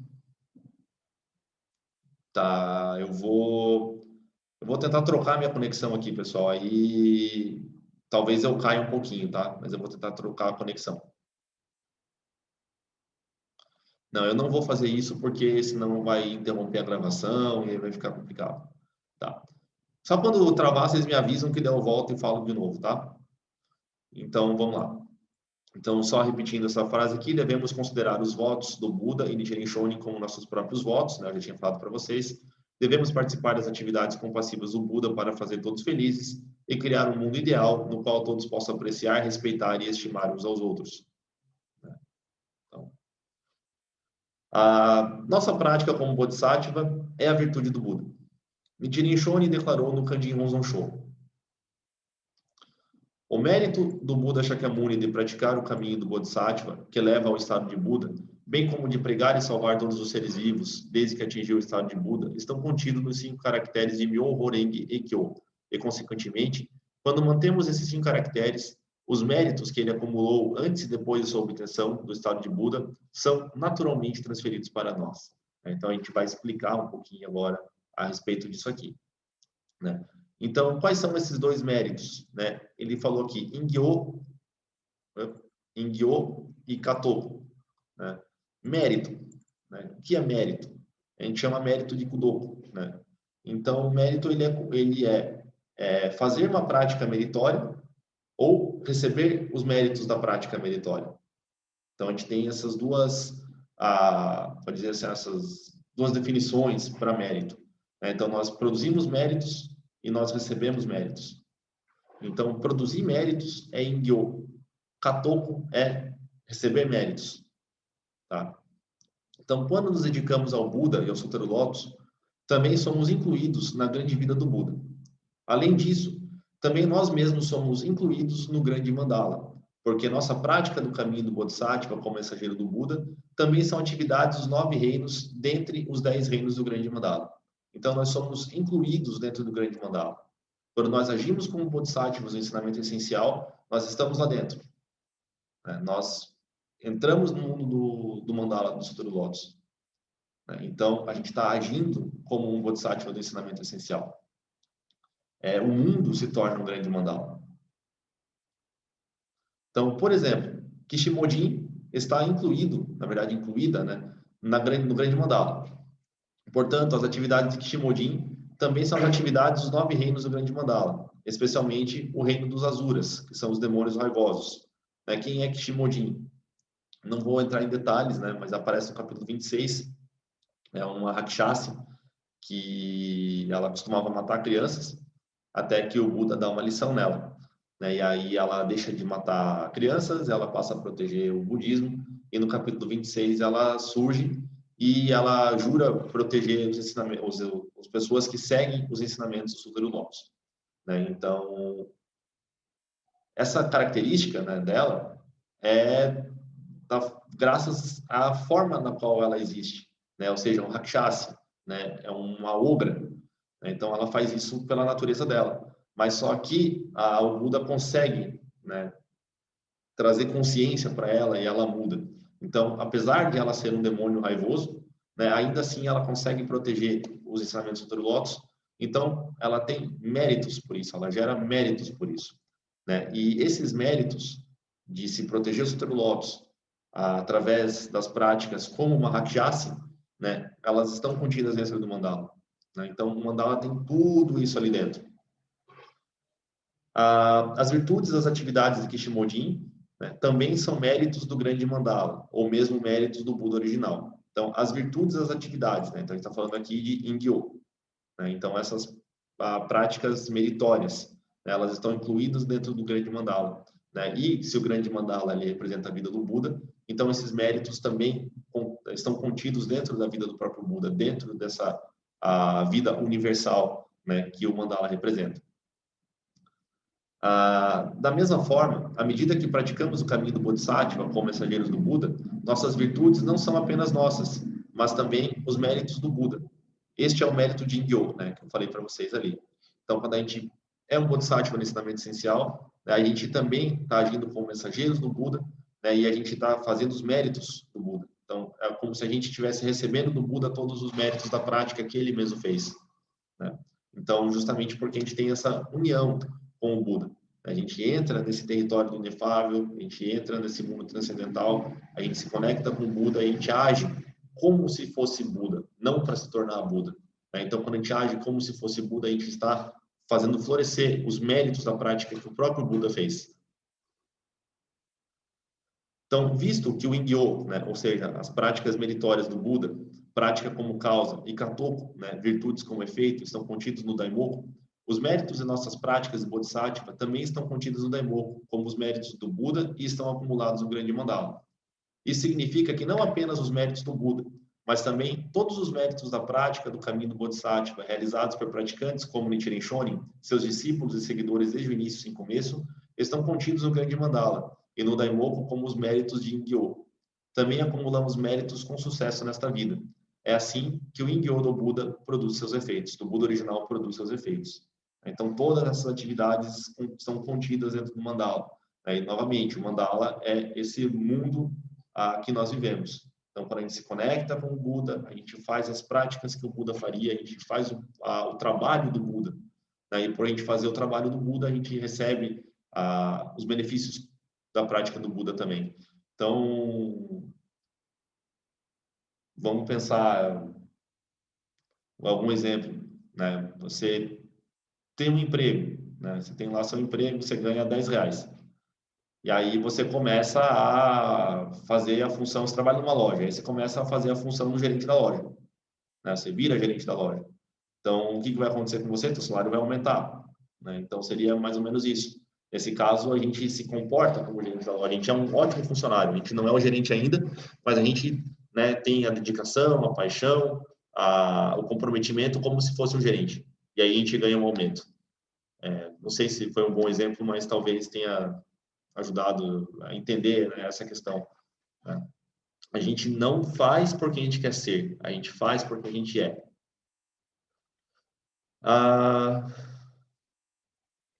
Tá, eu vou tentar trocar minha conexão aqui, pessoal. Aí talvez eu caia um pouquinho, tá? Mas eu vou tentar trocar a conexão. Não, eu não vou fazer isso porque senão vai interromper a gravação e aí vai ficar complicado. Tá. Só quando travar, vocês me avisam que deu a volta e falo de novo, tá? Então, vamos lá. Então, só repetindo essa frase aqui, devemos considerar os votos do Buda e Nichiren Shonin como nossos próprios votos, né? Eu já tinha falado para vocês. Devemos participar das atividades compassivas do Buda para fazer todos felizes e criar um mundo ideal no qual todos possam apreciar, respeitar e estimar uns aos outros. Então, a nossa prática como Bodhisattva é a virtude do Buda. Nichiren Shonin declarou no Kanjin Ronzon Sho: o mérito do Buda Shakyamuni de praticar o caminho do Bodhisattva, que leva ao estado de Buda, bem como de pregar e salvar todos os seres vivos, desde que atingiu o estado de Buda, estão contidos nos 5 caracteres de Myoho Renge Ekkyo. E, consequentemente, quando mantemos esses 5 caracteres, os méritos que ele acumulou antes e depois de sua obtenção do estado de Buda são naturalmente transferidos para nós. Então, a gente vai explicar um pouquinho agora a respeito disso aqui, né? Então, quais são esses 2 méritos, né? Ele falou aqui, Ingyo e Kato, né? Mérito, né? O que é mérito? A gente chama mérito de Kudoku, né? Então, o mérito ele é fazer uma prática meritória ou receber os méritos da prática meritória. Então, a gente tem essas duas, pode dizer assim, essas 2 definições para mérito, né? Então, nós produzimos méritos e nós recebemos méritos. Então, produzir méritos é Ingyo. Katoko é receber méritos. Tá? Então, quando nos dedicamos ao Buda e ao Sutra do Lótus, também somos incluídos na grande vida do Buda. Além disso, também nós mesmos somos incluídos no grande mandala, porque nossa prática do caminho do Bodhisattva como mensageiro do Buda também são atividades dos 9 reinos dentre os 10 reinos do grande mandala. Então, nós somos incluídos dentro do grande mandala. Quando nós agimos como bodhisattvas no ensinamento essencial, nós estamos lá dentro. Nós entramos no mundo do mandala do Sutra do Lótus. Então, a gente está agindo como um bodhisattva do ensinamento essencial. O mundo se torna um grande mandala. Então, por exemplo, Kishimojin está incluído, na verdade incluída, né, no grande mandala. Portanto, as atividades de Kishimojin também são as atividades dos 9 reinos do grande mandala, especialmente o reino dos Asuras, que são os demônios raivosos. Quem é Kishimojin? Não vou entrar em detalhes, né, mas aparece no capítulo 26, é uma Rakshasi, que ela costumava matar crianças, até que o Buda dá uma lição nela. E aí ela deixa de matar crianças, ela passa a proteger o budismo, e no capítulo 26 ela surge e ela jura proteger os ensinamentos, as pessoas que seguem os ensinamentos do Sutra do Lótus. Então, essa característica, né, dela é graças à forma na qual ela existe, né? Ou seja, um Rakshasi, né? É uma ogra, né? Então ela faz isso pela natureza dela. Mas só que o Buda consegue, né, trazer consciência para ela e ela muda. Então, apesar de ela ser um demônio raivoso, né, ainda assim ela consegue proteger os ensinamentos do Sutra do Lótus. Então, ela tem méritos por isso, ela gera méritos por isso, né? E esses méritos de se proteger o Sutra do Lótus através das práticas como uma Rakshasi, né, elas estão contidas dentro do mandala, né? Então, o mandala tem tudo isso ali dentro. As virtudes das atividades de Kishimojin, né, também são méritos do grande mandala, ou mesmo méritos do Buda original. Então, as virtudes das atividades, né? Então, a gente está falando aqui de Ingyo, né? Então, essas práticas meritórias, né, elas estão incluídas dentro do grande mandala, né? E se o grande mandala ali representa a vida do Buda, então esses méritos também estão contidos dentro da vida do próprio Buda, dentro dessa vida universal, né, que o mandala representa. Da mesma forma, à medida que praticamos o caminho do Bodhisattva como mensageiros do Buda, nossas virtudes não são apenas nossas, mas também os méritos do Buda. Este é o mérito de Ingyo, né, que eu falei para vocês ali. Então, quando a gente é um Bodhisattva no ensinamento essencial, né, a gente também está agindo como mensageiros do Buda, né, e a gente está fazendo os méritos do Buda. Então, é como se a gente estivesse recebendo do Buda todos os méritos da prática que ele mesmo fez, né? Então, justamente porque a gente tem essa união com o Buda. A gente entra nesse território do inefável, a gente entra nesse mundo transcendental, a gente se conecta com o Buda, a gente age como se fosse Buda, não para se tornar Buda. Então, quando a gente age como se fosse Buda, a gente está fazendo florescer os méritos da prática que o próprio Buda fez. Então, visto que o Ingyo, né, ou seja, as práticas meritórias do Buda, prática como causa e Katoko, né, virtudes como efeito, estão contidos no Daimoku, os méritos de nossas práticas de Bodhisattva também estão contidos no Daimoku, como os méritos do Buda, e estão acumulados no grande mandala. Isso significa que não apenas os méritos do Buda, mas também todos os méritos da prática do caminho do Bodhisattva, realizados por praticantes como Nichiren Shonin, seus discípulos e seguidores desde o início sem começo, estão contidos no grande mandala, e no Daimoku como os méritos de Ingyo. Também acumulamos méritos com sucesso nesta vida. É assim que o Ingyo do Buda produz seus efeitos, do Buda original produz seus efeitos. Então, todas essas atividades são contidas dentro do mandala. E, novamente, o mandala é esse mundo que nós vivemos. Então, quando a gente se conecta com o Buda, a gente faz as práticas que o Buda faria, a gente faz o trabalho do Buda. E por a gente fazer o trabalho do Buda, a gente recebe os benefícios da prática do Buda também. Então, vamos pensar algum exemplo, né? Você tem um emprego, né? Você tem lá seu emprego, você ganha R$10. E aí você começa a fazer a função, você trabalha numa loja, aí você começa a fazer a função do gerente da loja, né? Você vira gerente da loja. Então, o que vai acontecer com você? Seu salário vai aumentar, né? Então, seria mais ou menos isso. Nesse caso, a gente se comporta como gerente da loja. A gente é um ótimo funcionário. A gente não é o gerente ainda, mas a gente, né, tem a dedicação, a paixão, o comprometimento como se fosse um gerente. E aí a gente ganha um aumento. Não sei se foi um bom exemplo, mas talvez tenha ajudado a entender, né, essa questão, né? A gente não faz porque a gente quer ser, a gente faz porque a gente é.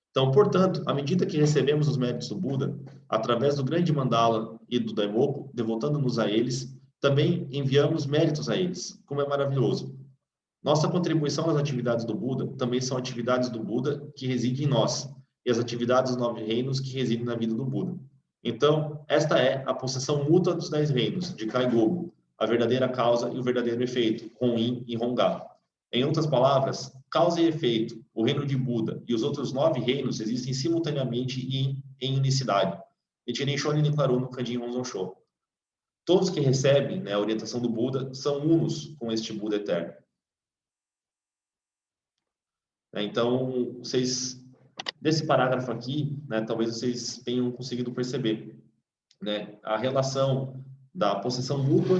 Então, portanto, à medida que recebemos os méritos do Buda, através do grande mandala e do Daimoku, devotando-nos a eles, também enviamos méritos a eles, como é maravilhoso. Nossa contribuição nas atividades do Buda também são atividades do Buda que residem em nós, e as atividades dos 9 reinos que residem na vida do Buda. Então, esta é a possessão mútua dos 10 reinos, de Kaigogo, a verdadeira causa e o verdadeiro efeito, Hon-in e Hongá. Em outras palavras, causa e efeito, o reino de Buda e os outros 9 reinos existem simultaneamente e em unicidade. Nichiren Shonin declarou no Kanjin Honzon-sho. Todos que recebem, né, a orientação do Buda são unos com este Buda eterno. Então, vocês, desse parágrafo aqui, né, talvez vocês tenham conseguido perceber, né, a relação da possessão mútua,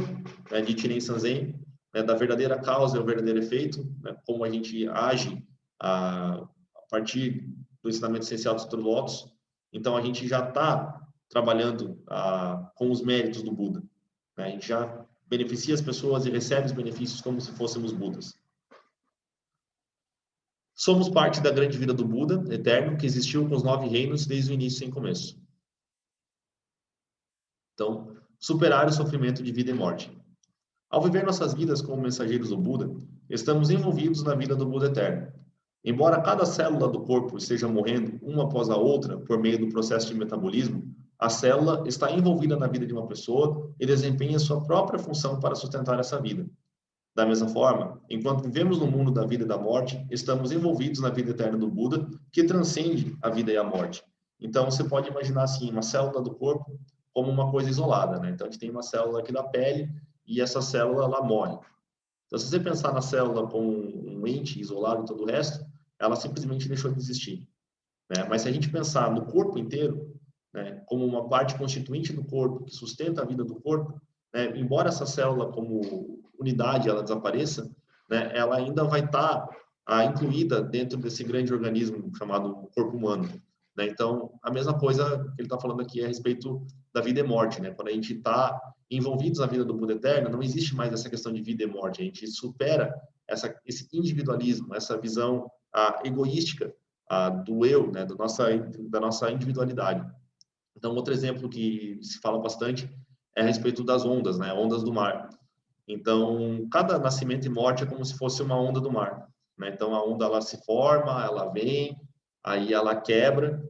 né, de Nichiren Sanzen, né, da verdadeira causa e o verdadeiro efeito, né, como a gente age a partir do ensinamento essencial dos Lotus. Então, a gente já está trabalhando com os méritos do Buda, né? A gente já beneficia as pessoas e recebe os benefícios como se fôssemos Budas. Somos parte da grande vida do Buda, eterno, que existiu com os 9 reinos desde o início sem começo. Então, superar o sofrimento de vida e morte. Ao viver nossas vidas como mensageiros do Buda, estamos envolvidos na vida do Buda eterno. Embora cada célula do corpo esteja morrendo uma após a outra por meio do processo de metabolismo, a célula está envolvida na vida de uma pessoa e desempenha sua própria função para sustentar essa vida. Da mesma forma, enquanto vivemos no mundo da vida e da morte, estamos envolvidos na vida eterna do Buda, que transcende a vida e a morte. Então, você pode imaginar assim, uma célula do corpo como uma coisa isolada, né? Então, a gente tem uma célula aqui da pele e essa célula, ela morre. Então, se você pensar na célula como um ente isolado de todo o resto, ela simplesmente deixou de existir, né? Mas se a gente pensar no corpo inteiro, né, como uma parte constituinte do corpo, que sustenta a vida do corpo, né, embora essa célula como unidade ela desapareça, né, ela ainda vai estar incluída dentro desse grande organismo chamado corpo humano, né? Então, a mesma coisa que ele está falando aqui é a respeito da vida e morte, né? Quando a gente está envolvidos na vida do Buda eterno, não existe mais essa questão de vida e morte, a gente supera esse individualismo, essa visão egoística do eu, né, da nossa individualidade. Então, outro exemplo que se fala bastante é a respeito das ondas, né, ondas do mar. Então, cada nascimento e morte é como se fosse uma onda do mar, né? Então, a onda ela se forma, ela vem, aí ela quebra,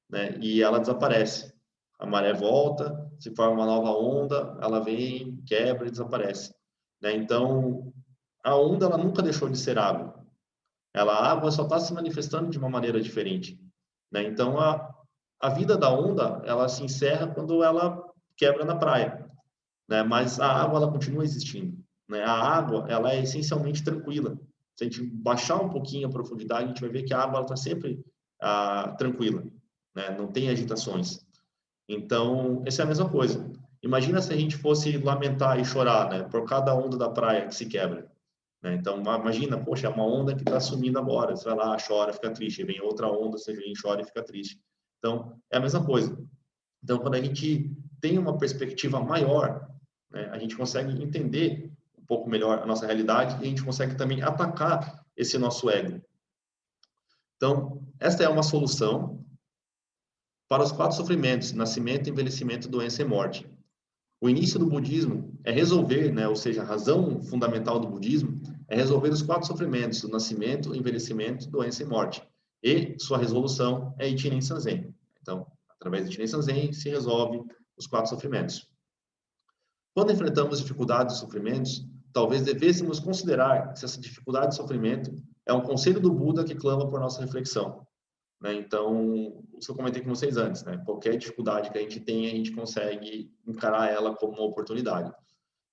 né, e ela desaparece. A maré volta, se forma uma nova onda, ela vem, quebra e desaparece, né? Então, a onda ela nunca deixou de ser água, A água só está se manifestando de uma maneira diferente, né? Então, a vida da onda, ela se encerra quando ela quebra na praia, né? Mas a água, ela continua existindo, né? A água, ela é essencialmente tranquila. Se a gente baixar um pouquinho a profundidade, a gente vai ver que a água está sempre tranquila, né? Não tem agitações. Então, essa é a mesma coisa. Imagina se a gente fosse lamentar e chorar, né, por cada onda da praia que se quebra, né? Então, imagina, poxa, é uma onda que está sumindo agora. Você vai lá, chora, fica triste. Vem outra onda, você vem, chora e fica triste. Então, é a mesma coisa. Então, quando a gente tem uma perspectiva maior, né, a gente consegue entender um pouco melhor a nossa realidade e a gente consegue também atacar esse nosso ego. Então, esta é uma solução para os 4 sofrimentos: nascimento, envelhecimento, doença e morte. O início do budismo é resolver, né, ou seja, a razão fundamental do budismo é resolver os 4 sofrimentos: o nascimento, envelhecimento, doença e morte. E sua resolução é Ichinen Sanzen. Então, através de Ichinen Sanzen se resolve os 4 sofrimentos. Quando enfrentamos dificuldades e sofrimentos, talvez devêssemos considerar que essa dificuldade e sofrimento é um conselho do Buda que clama por nossa reflexão, né? Então, isso eu comentei com vocês antes, né? Qualquer dificuldade que a gente tem, a gente consegue encarar ela como uma oportunidade.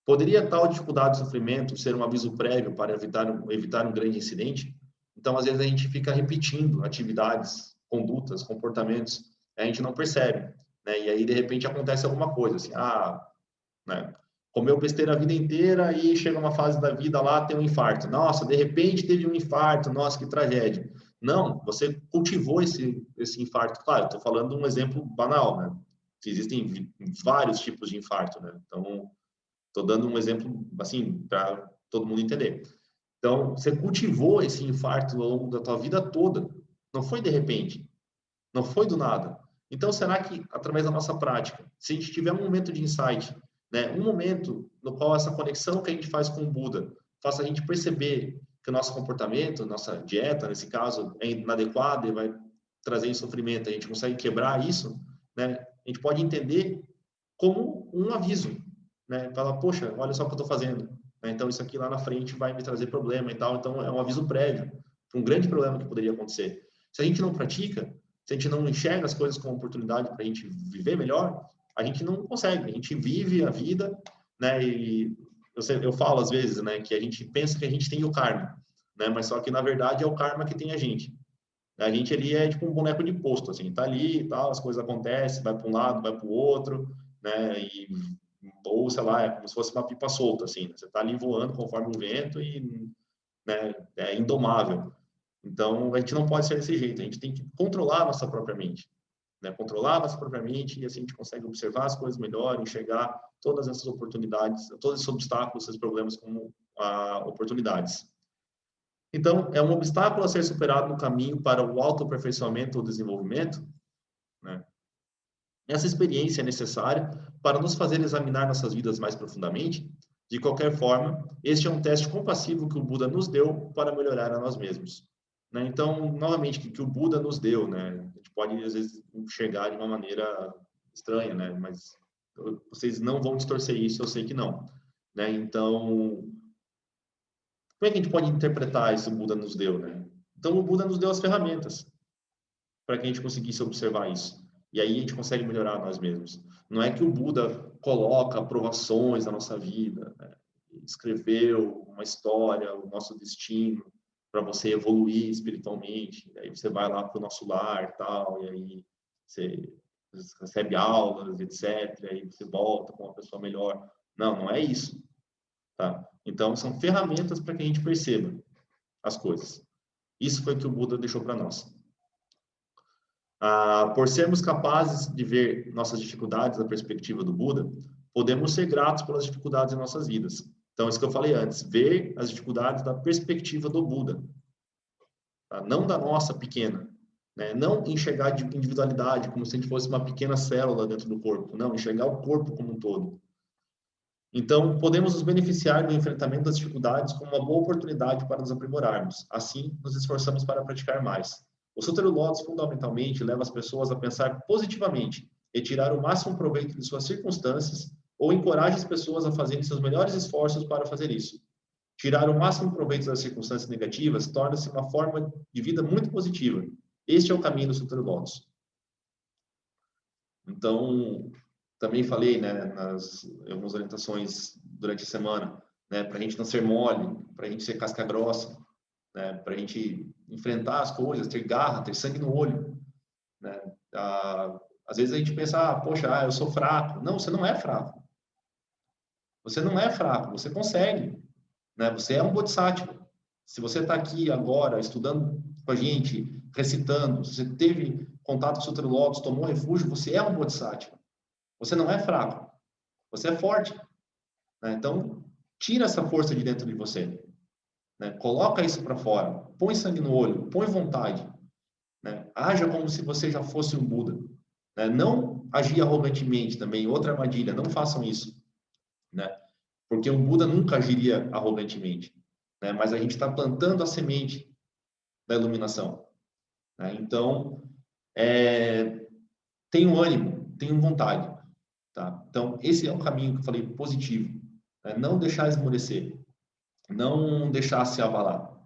Poderia tal dificuldade e sofrimento ser um aviso prévio para evitar um grande incidente? Então, às vezes, a gente fica repetindo atividades, condutas, comportamentos, a gente não percebe, né? E aí, de repente, acontece alguma coisa, assim, né? Comeu besteira a vida inteira e chega uma fase da vida lá, tem um infarto. Nossa, de repente teve um infarto, nossa, que tragédia. Não, você cultivou esse infarto. Claro, estou falando de um exemplo banal, né? Que existem vários tipos de infarto, né? Então, estou dando um exemplo, assim, para todo mundo entender. Então, você cultivou esse infarto ao longo da tua vida toda. Não foi de repente, não foi do nada. Então, será que, através da nossa prática, se a gente tiver um momento de insight, né, um momento no qual essa conexão que a gente faz com o Buda faça a gente perceber que o nosso comportamento, nossa dieta, nesse caso, é inadequada e vai trazer sofrimento, a gente consegue quebrar isso, né, a gente pode entender como um aviso, né? Falar, poxa, olha só o que eu estou fazendo, né? Então, isso aqui lá na frente vai me trazer problema e tal. Então, é um aviso prévio para um grande problema que poderia acontecer. Se a gente não pratica, se a gente não enxerga as coisas como oportunidade para a gente viver melhor, a gente não consegue. A gente vive a vida, né? E eu falo às vezes, né, que a gente pensa que a gente tem o karma, né? Mas só que na verdade é o karma que tem a gente. A gente ali é tipo um boneco de posto, assim, tá ali e tal, as coisas acontecem, vai para um lado, vai para o outro, né? Ou sei lá, é como se fosse uma pipa solta, assim, né? Você tá ali voando conforme o vento e, né, é indomável. Então, a gente não pode ser desse jeito, a gente tem que controlar a nossa própria mente, né? Controlar a nossa própria mente e assim a gente consegue observar as coisas melhor, enxergar todas essas oportunidades, todos esses obstáculos, esses problemas como oportunidades. Então, é um obstáculo a ser superado no caminho para o autoaperfeiçoamento ou desenvolvimento, né? Essa experiência é necessária para nos fazer examinar nossas vidas mais profundamente. De qualquer forma, este é um teste compassivo que o Buda nos deu para melhorar a nós mesmos, né? Então, novamente, que o Buda nos deu, né? A gente pode, às vezes, enxergar de uma maneira estranha, né? Mas vocês não vão distorcer isso, eu sei que não, né? Então, como é que a gente pode interpretar isso que o Buda nos deu, né? Então, o Buda nos deu as ferramentas para que a gente conseguisse observar isso. E aí a gente consegue melhorar nós mesmos. Não é que o Buda coloca provações na nossa vida, né? Escreveu uma história, o nosso destino, para você evoluir espiritualmente. Aí você vai lá para o nosso lar, tal, e aí você recebe aulas, etc. E aí você volta com uma pessoa melhor. Não, não é isso. Tá? Então, são ferramentas para que a gente perceba as coisas. Isso foi o que o Buda deixou para nós. Por sermos capazes de ver nossas dificuldades da perspectiva do Buda, podemos ser gratos pelas dificuldades em nossas vidas. Então, isso que eu falei antes, ver as dificuldades da perspectiva do Buda, tá? Não da nossa pequena, né? Não enxergar de individualidade como se a gente fosse uma pequena célula dentro do corpo, não, enxergar o corpo como um todo. Então, podemos nos beneficiar do enfrentamento das dificuldades como uma boa oportunidade para nos aprimorarmos. Assim, nos esforçamos para praticar mais. O Sutra do Lótus, fundamentalmente, leva as pessoas a pensar positivamente e tirar o máximo proveito de suas circunstâncias ou encoraja as pessoas a fazerem seus melhores esforços para fazer isso. Tirar o máximo proveito das circunstâncias negativas torna-se uma forma de vida muito positiva. Este é o caminho dos Future Lotus. Então, também falei, né, em algumas orientações durante a semana, né, para a gente não ser mole, para a gente ser casca grossa, né, para a gente enfrentar as coisas, ter garra, ter sangue no olho, né? Às vezes a gente pensa, poxa, eu sou fraco. Não, você não é fraco. Você não é fraco, você consegue, né? Você é um bodhisattva. Se você está aqui agora estudando com a gente, recitando, se você teve contato com o Sutra Lotus, tomou refúgio, você é um bodhisattva. Você não é fraco, você é forte, né? Então, tira essa força de dentro de você, né? Coloca isso para fora, põe sangue no olho, põe vontade, né? Haja como se você já fosse um Buda, né? Não agir arrogantemente também, outra armadilha, não façam isso, né? Porque um Buda nunca agiria arrogantemente, né? Mas a gente está plantando a semente da iluminação, né? Então, tenham ânimo, tenham vontade, tá? Então, esse é um caminho que eu falei positivo, né? Não deixar esmorecer, não deixar se abalar,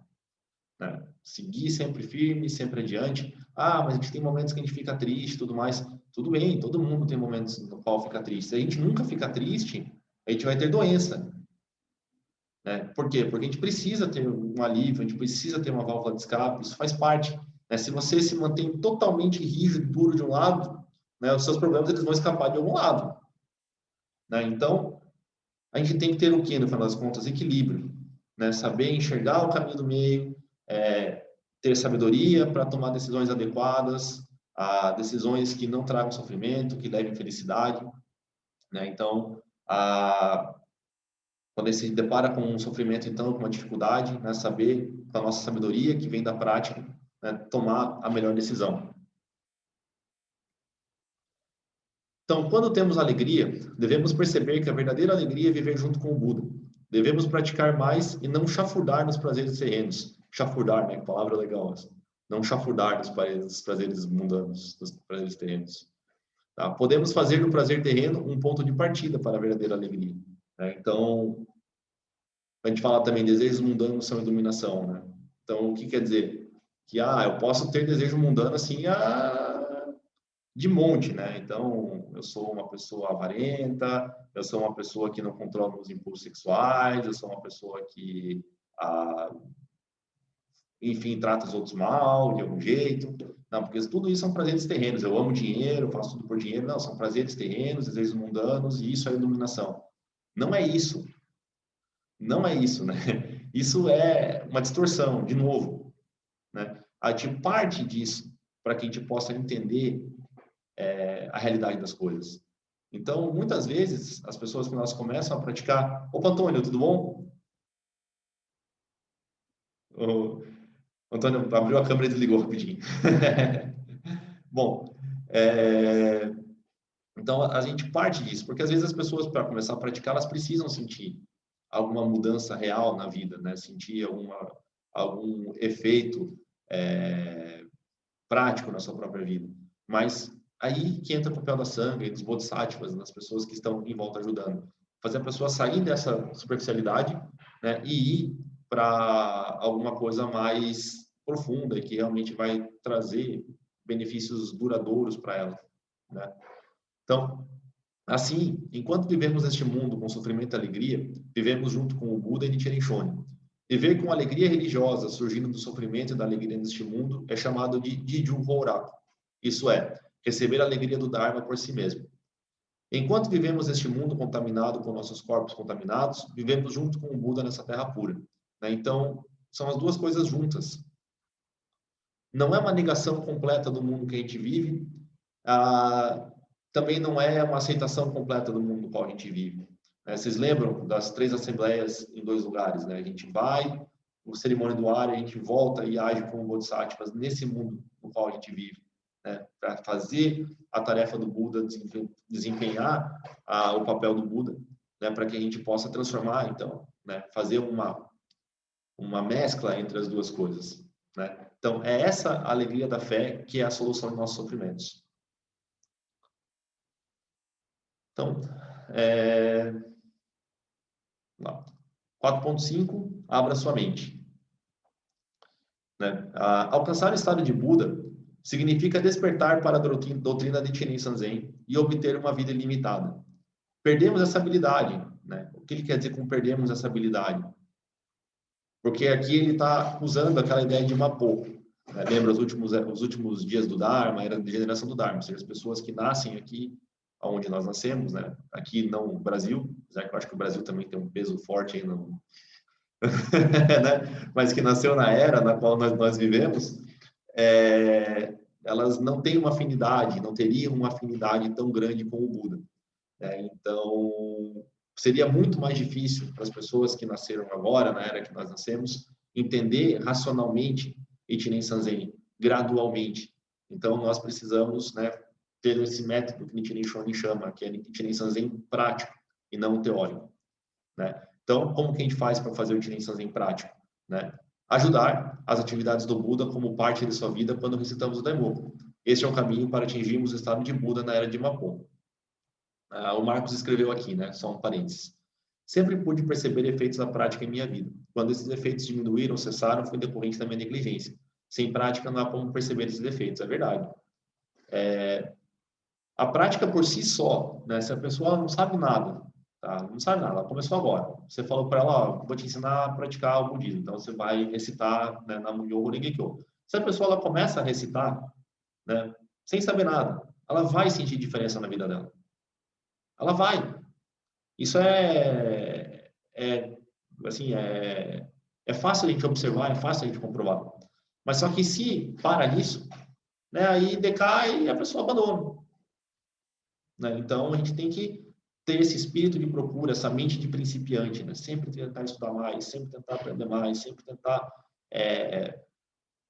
né? Seguir sempre firme, sempre adiante. Mas a gente tem momentos que a gente fica triste e tudo mais. Tudo bem, todo mundo tem momentos no qual fica triste. Se a gente nunca fica triste, a gente vai ter doença, né? Por quê? Porque a gente precisa ter um alívio, a gente precisa ter uma válvula de escape, isso faz parte, né? Se você se mantém totalmente rígido, duro de um lado, né, os seus problemas eles vão escapar de algum lado, né? Então, a gente tem que ter o quê, no final das contas? Equilíbrio, né? Saber enxergar o caminho do meio, ter sabedoria para tomar decisões adequadas, decisões que não tragam sofrimento, que levem felicidade, né? Então, quando ele se depara com um sofrimento, então, com uma dificuldade, né, saber, com a nossa sabedoria, que vem da prática, né, tomar a melhor decisão. Então, quando temos alegria, devemos perceber que a verdadeira alegria é viver junto com o Buda. Devemos praticar mais e não chafurdar nos prazeres terrenos. Chafurdar, né? Que palavra legal essa. Não chafurdar nos prazeres mundanos, nos prazeres terrenos. Tá? Podemos fazer do prazer terreno um ponto de partida para a verdadeira alegria, né? Então, a gente fala também, desejos mundanos são iluminação, né? Então, o que quer dizer? Que, eu posso ter desejo mundano, assim, de monte, né? Então, eu sou uma pessoa avarenta, eu sou uma pessoa que não controla os impulsos sexuais, eu sou uma pessoa que, enfim, trata os outros mal, de algum jeito. Não, porque tudo isso são prazeres terrenos. Eu amo dinheiro, faço tudo por dinheiro. Não, são prazeres terrenos, desejos mundanos, e isso é iluminação. Não é isso. Não é isso, né? Isso é uma distorção, de novo, né? A gente parte disso para que a gente possa entender a realidade das coisas. Então, muitas vezes, as pessoas, quando elas começam a praticar... Opa, Antônio, tudo bom? O Antônio abriu a câmera e desligou rapidinho. Bom, então a gente parte disso, porque às vezes as pessoas, para começar a praticar, elas precisam sentir alguma mudança real na vida, né? Sentir algum efeito prático na sua própria vida. Mas aí que entra o papel da Sangha e dos bodhisattvas, das pessoas que estão em volta ajudando. Fazer a pessoa sair dessa superficialidade, né, e ir para alguma coisa mais profunda e que realmente vai trazer benefícios duradouros para ela, né? Então, assim, enquanto vivemos neste mundo com sofrimento e alegria, vivemos junto com o Buda e Nichiren Shonin. Viver com alegria religiosa surgindo do sofrimento e da alegria neste mundo é chamado de Jiju Horaku. Isso é, receber a alegria do Dharma por si mesmo. Enquanto vivemos neste mundo contaminado com nossos corpos contaminados, vivemos junto com o Buda nessa terra pura, né? Então, são as duas coisas juntas. Não é uma negação completa do mundo que a gente vive, também não é uma aceitação completa do mundo no qual a gente vive. Vocês lembram das 3 assembleias em 2 lugares, né? A gente vai, o cerimônia do ar, a gente volta e age como bodhisattvas nesse mundo no qual a gente vive, né? Para fazer a tarefa do Buda, desempenhar o papel do Buda, né? Para que a gente possa transformar, então, né? Fazer uma mescla entre as duas coisas, né? Então, é essa alegria da fé que é a solução de nossos sofrimentos. Então, 4.5, abra sua mente. Né? Alcançar o estado de Buda significa despertar para a doutrina de Nichiren Sanzen e obter uma vida ilimitada. Perdemos essa habilidade. Né? O que ele quer dizer com perdemos essa habilidade? Porque aqui ele está usando aquela ideia de Mapo. Né? Lembra os últimos dias do Dharma, era a degeneração do Dharma, ou seja, as pessoas que nascem aqui, onde nós nascemos, né? Aqui não no Brasil, já que eu acho que o Brasil também tem um peso forte aí no... né? Mas que nasceu na era na qual nós vivemos, elas não têm uma afinidade, não teriam uma afinidade tão grande com o Buda. Né? Então, seria muito mais difícil para as pessoas que nasceram agora, na era que nós nascemos, entender racionalmente Nichiren Sanzen, gradualmente. Então, nós precisamos, né, ter esse método que Nichiren Shonin chama, que é Nichiren Sanzen prático e não teórico. Né? Então, como que a gente faz para fazer o Nichiren Sanzen prático? Né? Ajudar as atividades do Buda como parte de sua vida quando recitamos o Daimoku. Este é o caminho para atingirmos o estado de Buda na era de Mapo. O Marcos escreveu aqui, né? Só um parênteses. Sempre pude perceber efeitos da prática em minha vida. Quando esses efeitos diminuíram, cessaram, foi decorrente da minha negligência. Sem prática, não há como perceber esses efeitos. É verdade. A prática por si só, né? Se a pessoa não sabe nada, tá? Não sabe nada, ela começou agora. Você falou para ela, ó, vou te ensinar a praticar o budismo. Então, você vai recitar, né, Nam-myoho Renge-kyo. Se a pessoa ela começa a recitar, né, sem saber nada, ela vai sentir diferença na vida dela. Ela vai. Isso assim, é fácil a gente observar, é fácil a gente comprovar. Mas só que se para nisso, né, aí decai e a pessoa abandona. Né? Então, a gente tem que ter esse espírito de procura, essa mente de principiante, né? Sempre tentar estudar mais, sempre tentar aprender mais, sempre tentar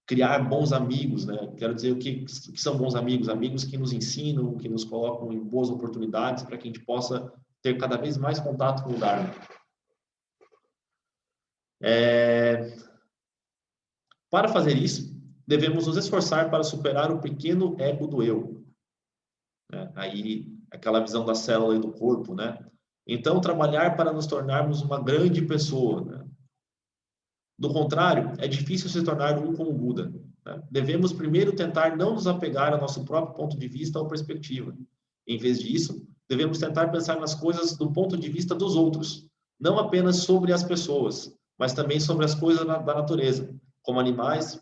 criar bons amigos, né? Quero dizer o que são bons amigos? Amigos que nos ensinam, que nos colocam em boas oportunidades para que a gente possa ter cada vez mais contato com o Dharma. Para fazer isso, devemos nos esforçar para superar o pequeno ego do eu. Né? Aí, aquela visão da célula e do corpo, né? Então, trabalhar para nos tornarmos uma grande pessoa, né? Do contrário, é difícil se tornar um como o Buda. Né? Devemos primeiro tentar não nos apegar ao nosso próprio ponto de vista ou perspectiva. Em vez disso, devemos tentar pensar nas coisas do ponto de vista dos outros, não apenas sobre as pessoas, mas também sobre as coisas da natureza, como animais,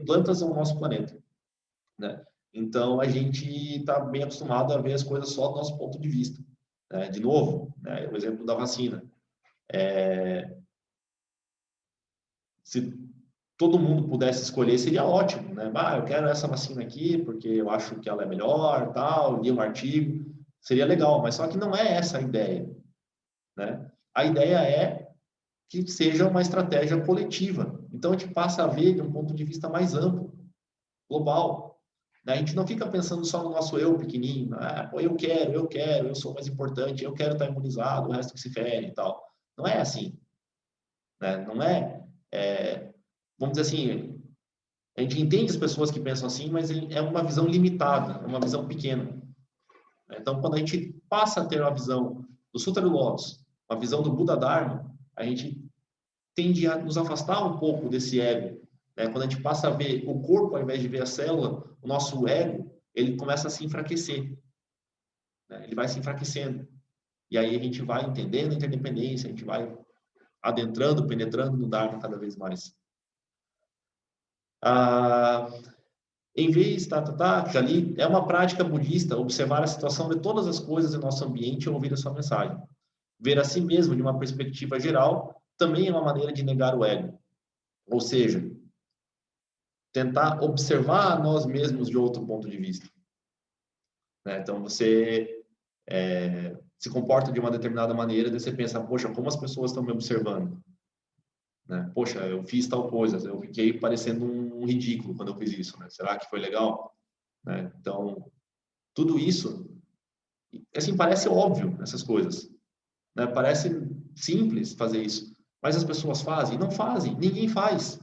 plantas ou nosso planeta. Né? Então, a gente está bem acostumado a ver as coisas só do nosso ponto de vista. Né? De novo, né, o exemplo da vacina. Se todo mundo pudesse escolher, seria ótimo, né? Eu quero essa vacina aqui porque eu acho que ela é melhor, tal, li um artigo, seria legal, mas só que não é essa a ideia, né? A ideia é que seja uma estratégia coletiva. Então, a gente passa a ver de um ponto de vista mais amplo, global. Né? A gente não fica pensando só no nosso eu pequenininho, pô, eu quero, eu sou mais importante, eu quero estar imunizado, o resto que se fere e tal. Não é assim. Né? Não vamos dizer assim, a gente entende as pessoas que pensam assim, mas é uma visão limitada, é uma visão pequena. Então, quando a gente passa a ter uma visão do Sutra do Lótus, uma visão do Buda Dharma, a gente tende a nos afastar um pouco desse ego. Né? Quando a gente passa a ver o corpo ao invés de ver a célula, o nosso ego, ele começa a se enfraquecer. Né? Ele vai se enfraquecendo. E aí a gente vai entendendo a interdependência, a gente vai adentrando, penetrando no Dharma cada vez mais. Em vez, ali, é uma prática budista observar a situação de todas as coisas em nosso ambiente e ouvir a sua mensagem. Ver a si mesmo de uma perspectiva geral também é uma maneira de negar o ego. Ou seja, tentar observar a nós mesmos de outro ponto de vista. Né? Então, você se comporta de uma determinada maneira, daí você pensa, poxa, como as pessoas estão me observando? Né? Poxa, eu fiz tal coisa, eu fiquei parecendo um ridículo quando eu fiz isso. Né? Será que foi legal? Né? Então, tudo isso, assim, parece óbvio, essas coisas. Né? Parece simples fazer isso. Mas as pessoas fazem? Não fazem. Ninguém faz.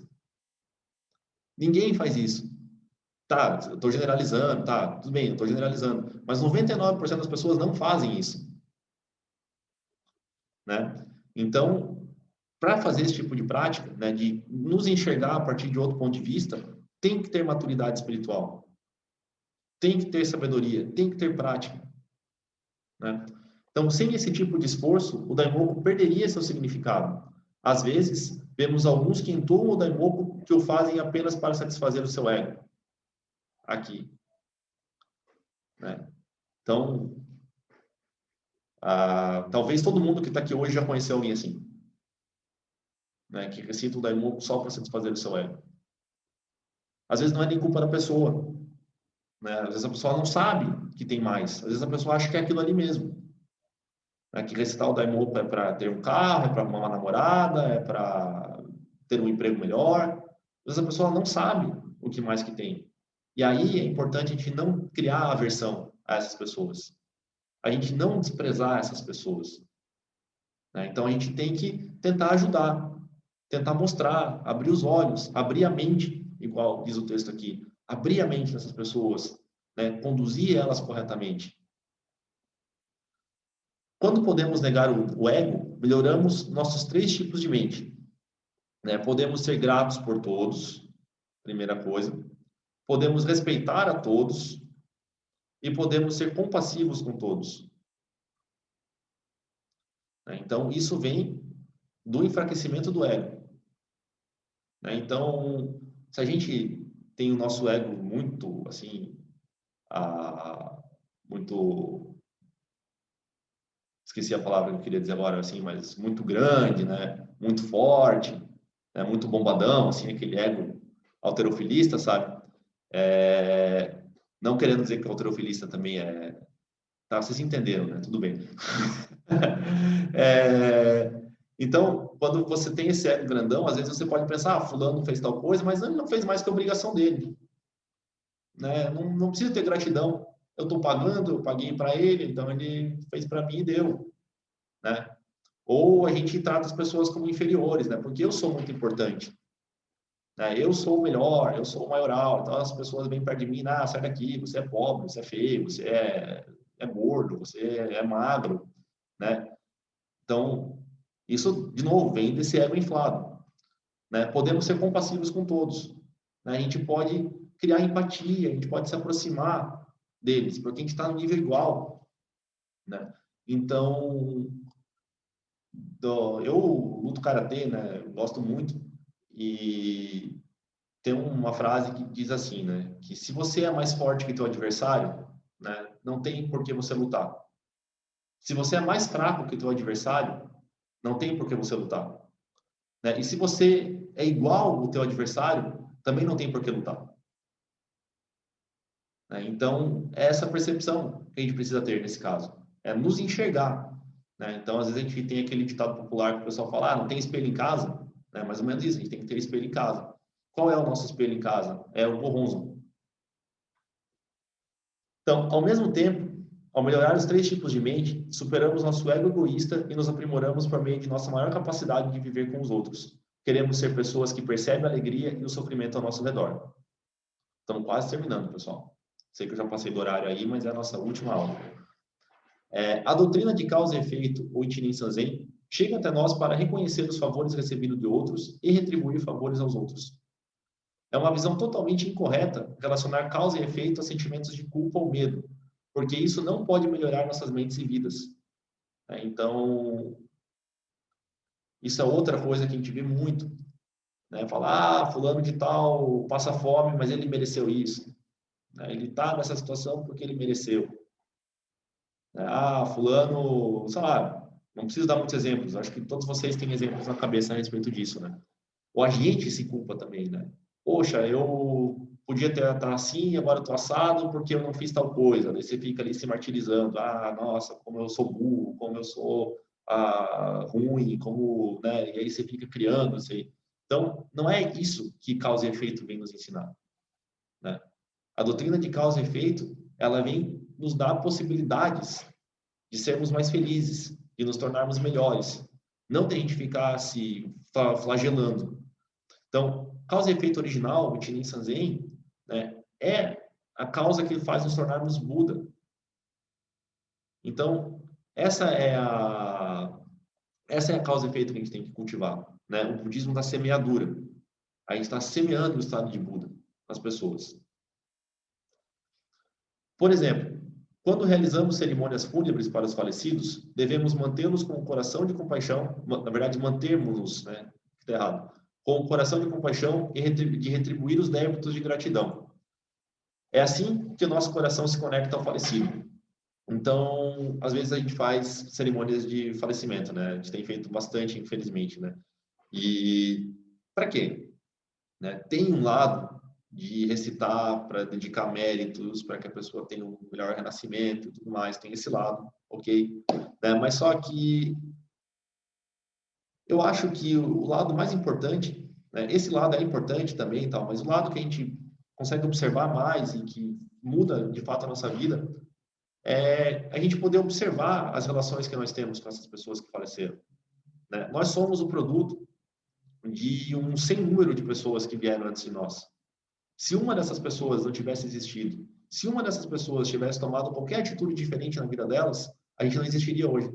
Ninguém faz isso. Tá, eu estou generalizando, tá, tudo bem, eu estou generalizando. Mas 99% das pessoas não fazem isso. Né? Então, para fazer esse tipo de prática, né, de nos enxergar a partir de outro ponto de vista, tem que ter maturidade espiritual, tem que ter sabedoria, tem que ter prática, né? Então, sem esse tipo de esforço, o Daimoku perderia seu significado. Às vezes, vemos alguns que entoam o Daimoku que o fazem apenas para satisfazer o seu ego. Aqui, né? Então, talvez todo mundo que está aqui hoje já conheceu alguém assim, né? Que recita o Daimoku só para satisfazer o seu ego. Às vezes não é nem culpa da pessoa, né? Às vezes a pessoa não sabe que tem mais. Às vezes a pessoa acha que é aquilo ali mesmo. Né? Que recitar o Daimoku é para ter um carro, é para arrumar uma namorada, é para ter um emprego melhor. Às vezes a pessoa não sabe o que mais que tem. E aí é importante a gente não criar aversão a essas pessoas. A gente não desprezar essas pessoas. Né? Então a gente tem que tentar ajudar, tentar mostrar, abrir os olhos, abrir a mente, igual diz o texto aqui, abrir a mente dessas pessoas, né? Conduzir elas corretamente. Quando podemos negar o ego, melhoramos nossos 3 tipos de mente. Né? Podemos ser gratos por todos, primeira coisa. Podemos respeitar a todos e podemos ser compassivos com todos. Né? Então, isso vem do enfraquecimento do ego. Né? Então, se a gente tem o nosso ego muito, assim, muito, esqueci a palavra que eu queria dizer agora, assim, mas muito grande, né? Muito forte, né? Muito bombadão, assim, aquele ego halterofilista, sabe? Não querendo dizer que o halterofilista também é... Tá, vocês entenderam, né? Tudo bem. Então, quando você tem esse ego grandão, às vezes você pode pensar, fulano fez tal coisa, mas ele não fez mais que a obrigação dele. Né? Não precisa ter gratidão. Eu estou pagando, eu paguei para ele, então ele fez para mim e deu. Né? Ou a gente trata as pessoas como inferiores, né? Porque eu sou muito importante. Né? Eu sou o melhor, eu sou o maioral, então as pessoas vêm perto de mim, sai daqui, você é pobre, você é feio, você é gordo, você é magro, né? Então, isso, de novo, vem desse ego inflado. Né? Podemos ser compassivos com todos. Né? A gente pode criar empatia, a gente pode se aproximar deles, porque a gente está no nível igual. Né? Então, eu luto karatê, né? Eu gosto muito, e tem uma frase que diz assim, né? Que se você é mais forte que teu adversário, né? Não tem por que você lutar. Se você é mais fraco que teu adversário, não tem por que você lutar. Né? E se você é igual ao teu adversário, também não tem por que lutar. Né? Então, é essa percepção que a gente precisa ter nesse caso. É nos enxergar. Né? Então, às vezes a gente tem aquele ditado popular que o pessoal fala, não tem espelho em casa. Né? Mais ou menos isso, a gente tem que ter espelho em casa. Qual é o nosso espelho em casa? É o Goronzo. Então, ao mesmo tempo, ao melhorar os 3 tipos de mente, superamos nosso ego egoísta e nos aprimoramos por meio de nossa maior capacidade de viver com os outros. Queremos ser pessoas que percebem a alegria e o sofrimento ao nosso redor. Estamos quase terminando, pessoal. Sei que eu já passei do horário aí, mas é a nossa última aula. A doutrina de causa e efeito, ou Ichinin Sanzen, chega até nós para reconhecer os favores recebidos de outros e retribuir favores aos outros. É uma visão totalmente incorreta relacionar causa e efeito a sentimentos de culpa ou medo, porque isso não pode melhorar nossas mentes e vidas. Então, isso é outra coisa que a gente vê muito. Né? Falar, fulano de tal passa fome, mas ele mereceu isso. Ele está nessa situação porque ele mereceu. Fulano, sei lá, não preciso dar muitos exemplos, acho que todos vocês têm exemplos na cabeça a respeito disso, né? Ou a gente se culpa também, né? Poxa, eu podia ter estar assim, agora eu tô assado porque eu não fiz tal coisa. Daí você fica ali se martirizando. Nossa, como eu sou burro, como eu sou ruim, como, né? E aí você fica criando, assim. Então, não é isso que causa e efeito vem nos ensinar, né? A doutrina de causa e efeito, ela vem nos dar possibilidades de sermos mais felizes, de nos tornarmos melhores. Não de a gente ficar se flagelando. Então, causa e efeito original, o Ichinin Sanzen, né, é a causa que faz nos tornarmos Buda. Então, essa é Essa é a causa e efeito que a gente tem que cultivar, né? O budismo da semeadura. A gente está semeando o estado de Buda nas pessoas. Por exemplo, quando realizamos cerimônias fúnebres para os falecidos, devemos mantê-los com o coração de compaixão, na verdade, mantermos-los, né? Está errado. Com o coração de compaixão e de retribuir os débitos de gratidão. É assim que o nosso coração se conecta ao falecido. Então, às vezes a gente faz cerimônias de falecimento, né? A gente tem feito bastante, infelizmente, né? E para quê? Né? Tem um lado de recitar para dedicar méritos, para que a pessoa tenha um melhor renascimento e tudo mais, tem esse lado, ok? Né? Mas só que eu acho que o lado mais importante, né? Esse lado é importante também, tal, mas o lado que a gente consegue observar mais e que muda de fato a nossa vida é a gente poder observar as relações que nós temos com essas pessoas que faleceram. Né? Nós somos o produto de um sem número de pessoas que vieram antes de nós. Se uma dessas pessoas não tivesse existido, se uma dessas pessoas tivesse tomado qualquer atitude diferente na vida delas, a gente não existiria hoje.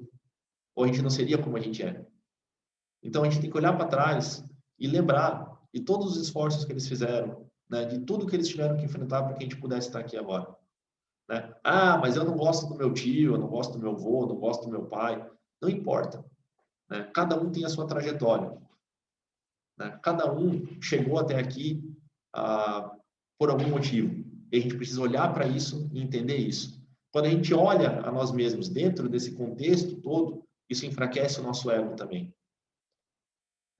Ou a gente não seria como a gente é. Então a gente tem que olhar para trás e lembrar de todos os esforços que eles fizeram, né? De tudo que eles tiveram que enfrentar para que a gente pudesse estar aqui agora. Né? Ah, mas eu não gosto do meu tio, eu não gosto do meu avô, eu não gosto do meu pai. Não importa. Né? Cada um tem a sua trajetória. Né? Cada um chegou até aqui por algum motivo. E a gente precisa olhar para isso e entender isso. Quando a gente olha a nós mesmos dentro desse contexto todo, isso enfraquece o nosso ego também.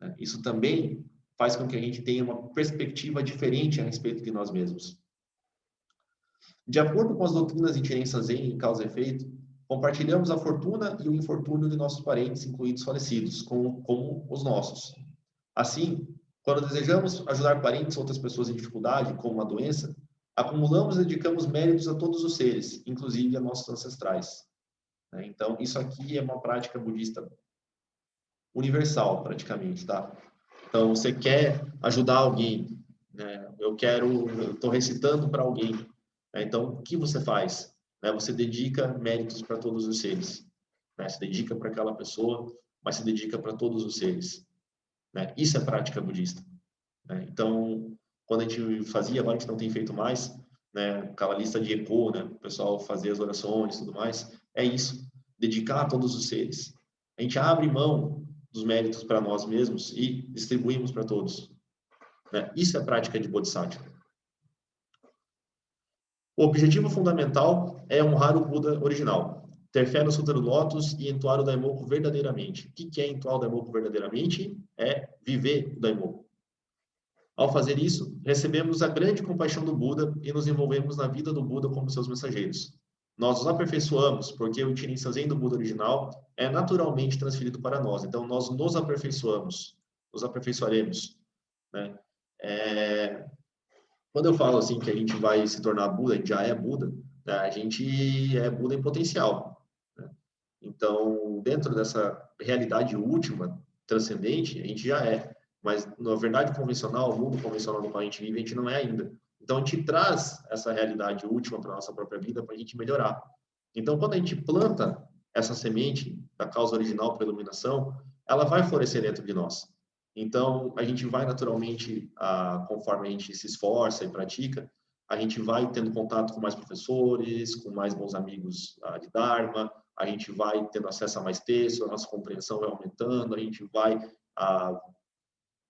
Né? Isso também faz com que a gente tenha uma perspectiva diferente a respeito de nós mesmos. De acordo com as doutrinas de Nichiren Zen e causa e efeito, compartilhamos a fortuna e o infortúnio de nossos parentes, incluídos falecidos, como os nossos. Assim, quando desejamos ajudar parentes ou outras pessoas em dificuldade, como uma doença, acumulamos e dedicamos méritos a todos os seres, inclusive a nossos ancestrais. Então, isso aqui é uma prática budista universal, praticamente, tá? Então, você quer ajudar alguém, né? Eu estou recitando para alguém. Né? Então, o que você faz? Né? Você dedica méritos para todos os seres. Né? Se dedica para aquela pessoa, mas se dedica para todos os seres. Né? Isso é prática budista. Né? Então, quando a gente fazia, agora a gente não tem feito mais, né? Aquela lista de eco, né? O pessoal fazia as orações e tudo mais, é isso. Dedicar a todos os seres. A gente abre mão dos méritos para nós mesmos e distribuímos para todos. Né? Isso é prática de Bodhisattva. O objetivo fundamental é honrar o Buda original, ter fé no Sutra do Lótus e entoar o Daimoku verdadeiramente. O que é entoar o Daimoku verdadeiramente? É viver o Daimoku. Ao fazer isso, recebemos a grande compaixão do Buda e nos envolvemos na vida do Buda como seus mensageiros. Nós os aperfeiçoamos porque o Nichiren Zen do Buda original é naturalmente transferido para nós. Então, nós nos aperfeiçoamos, nos aperfeiçoaremos. Né? Quando eu falo assim que a gente vai se tornar Buda, a gente já é Buda, né? A gente é Buda em potencial. Né? Então, dentro dessa realidade última, transcendente, a gente já é. Mas, na verdade convencional, o mundo convencional no qual a gente vive, a gente não é ainda. Então, a gente traz essa realidade última para a nossa própria vida para a gente melhorar. Então, quando a gente planta essa semente da causa original para a iluminação, ela vai florescer dentro de nós. Então, a gente vai naturalmente, conforme a gente se esforça e pratica, a gente vai tendo contato com mais professores, com mais bons amigos de Dharma, a gente vai tendo acesso a mais textos, a nossa compreensão vai aumentando, a gente vai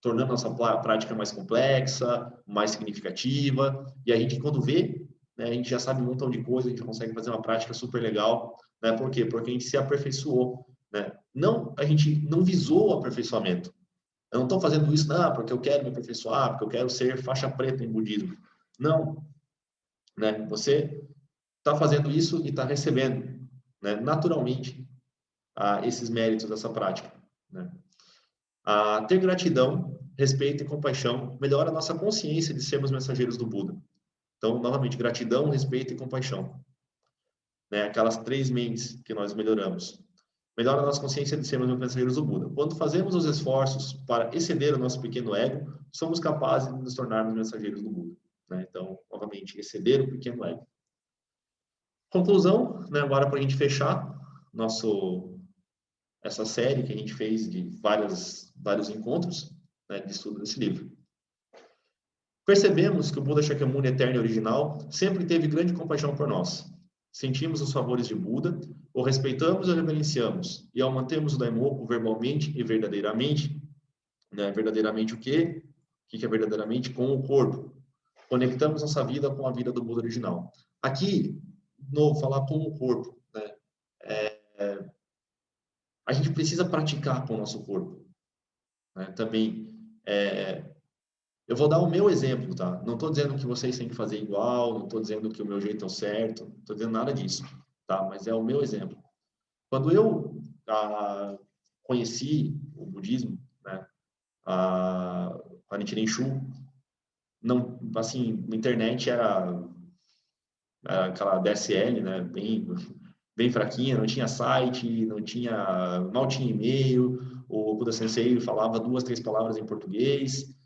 tornando a nossa prática mais complexa, mais significativa, e a gente, quando vê, né, a gente já sabe um montão de coisa, a gente consegue fazer uma prática super legal, né? Por quê? Porque a gente se aperfeiçoou, né? Não, a gente não visou o aperfeiçoamento. Eu não estou fazendo isso, não, porque eu quero me aperfeiçoar, porque eu quero ser faixa preta em budismo. Não, né? Você está fazendo isso e está recebendo, né, naturalmente, esses méritos dessa prática. Né? Ter gratidão, respeito e compaixão melhora a nossa consciência de sermos mensageiros do Buda. Então, novamente, gratidão, respeito e compaixão. Né? Aquelas três mentes que nós melhoramos. Melhora a nossa consciência de sermos mensageiros do Buda. Quando fazemos os esforços para exceder o nosso pequeno ego, somos capazes de nos tornarmos mensageiros do Buda. Né? Então, novamente, exceder o pequeno ego. Conclusão, né? Agora para a gente fechar nosso essa série que a gente fez de vários encontros, né, de estudo desse livro. Percebemos que o Buda Shakyamuni eterno e original sempre teve grande compaixão por nós. Sentimos os favores de Buda, o respeitamos e o reverenciamos, e ao mantermos o Daimoku verbalmente e verdadeiramente, né, verdadeiramente o quê? O que é verdadeiramente? Com o corpo. Conectamos nossa vida com a vida do Buda original. Aqui, novo, falar com o corpo, né? A gente precisa praticar com o nosso corpo, né? Também, eu vou dar o meu exemplo, tá? Não estou dizendo que vocês têm que fazer igual, não estou dizendo que o meu jeito é o certo, não estou dizendo nada disso, tá? Mas é o meu exemplo. Quando eu conheci o budismo, né? A Nichiren Shu, não, assim, na internet era aquela DSL, né? Bem fraquinha, não tinha site, mal tinha e-mail. O Buda Sensei falava 2, 3 palavras em português.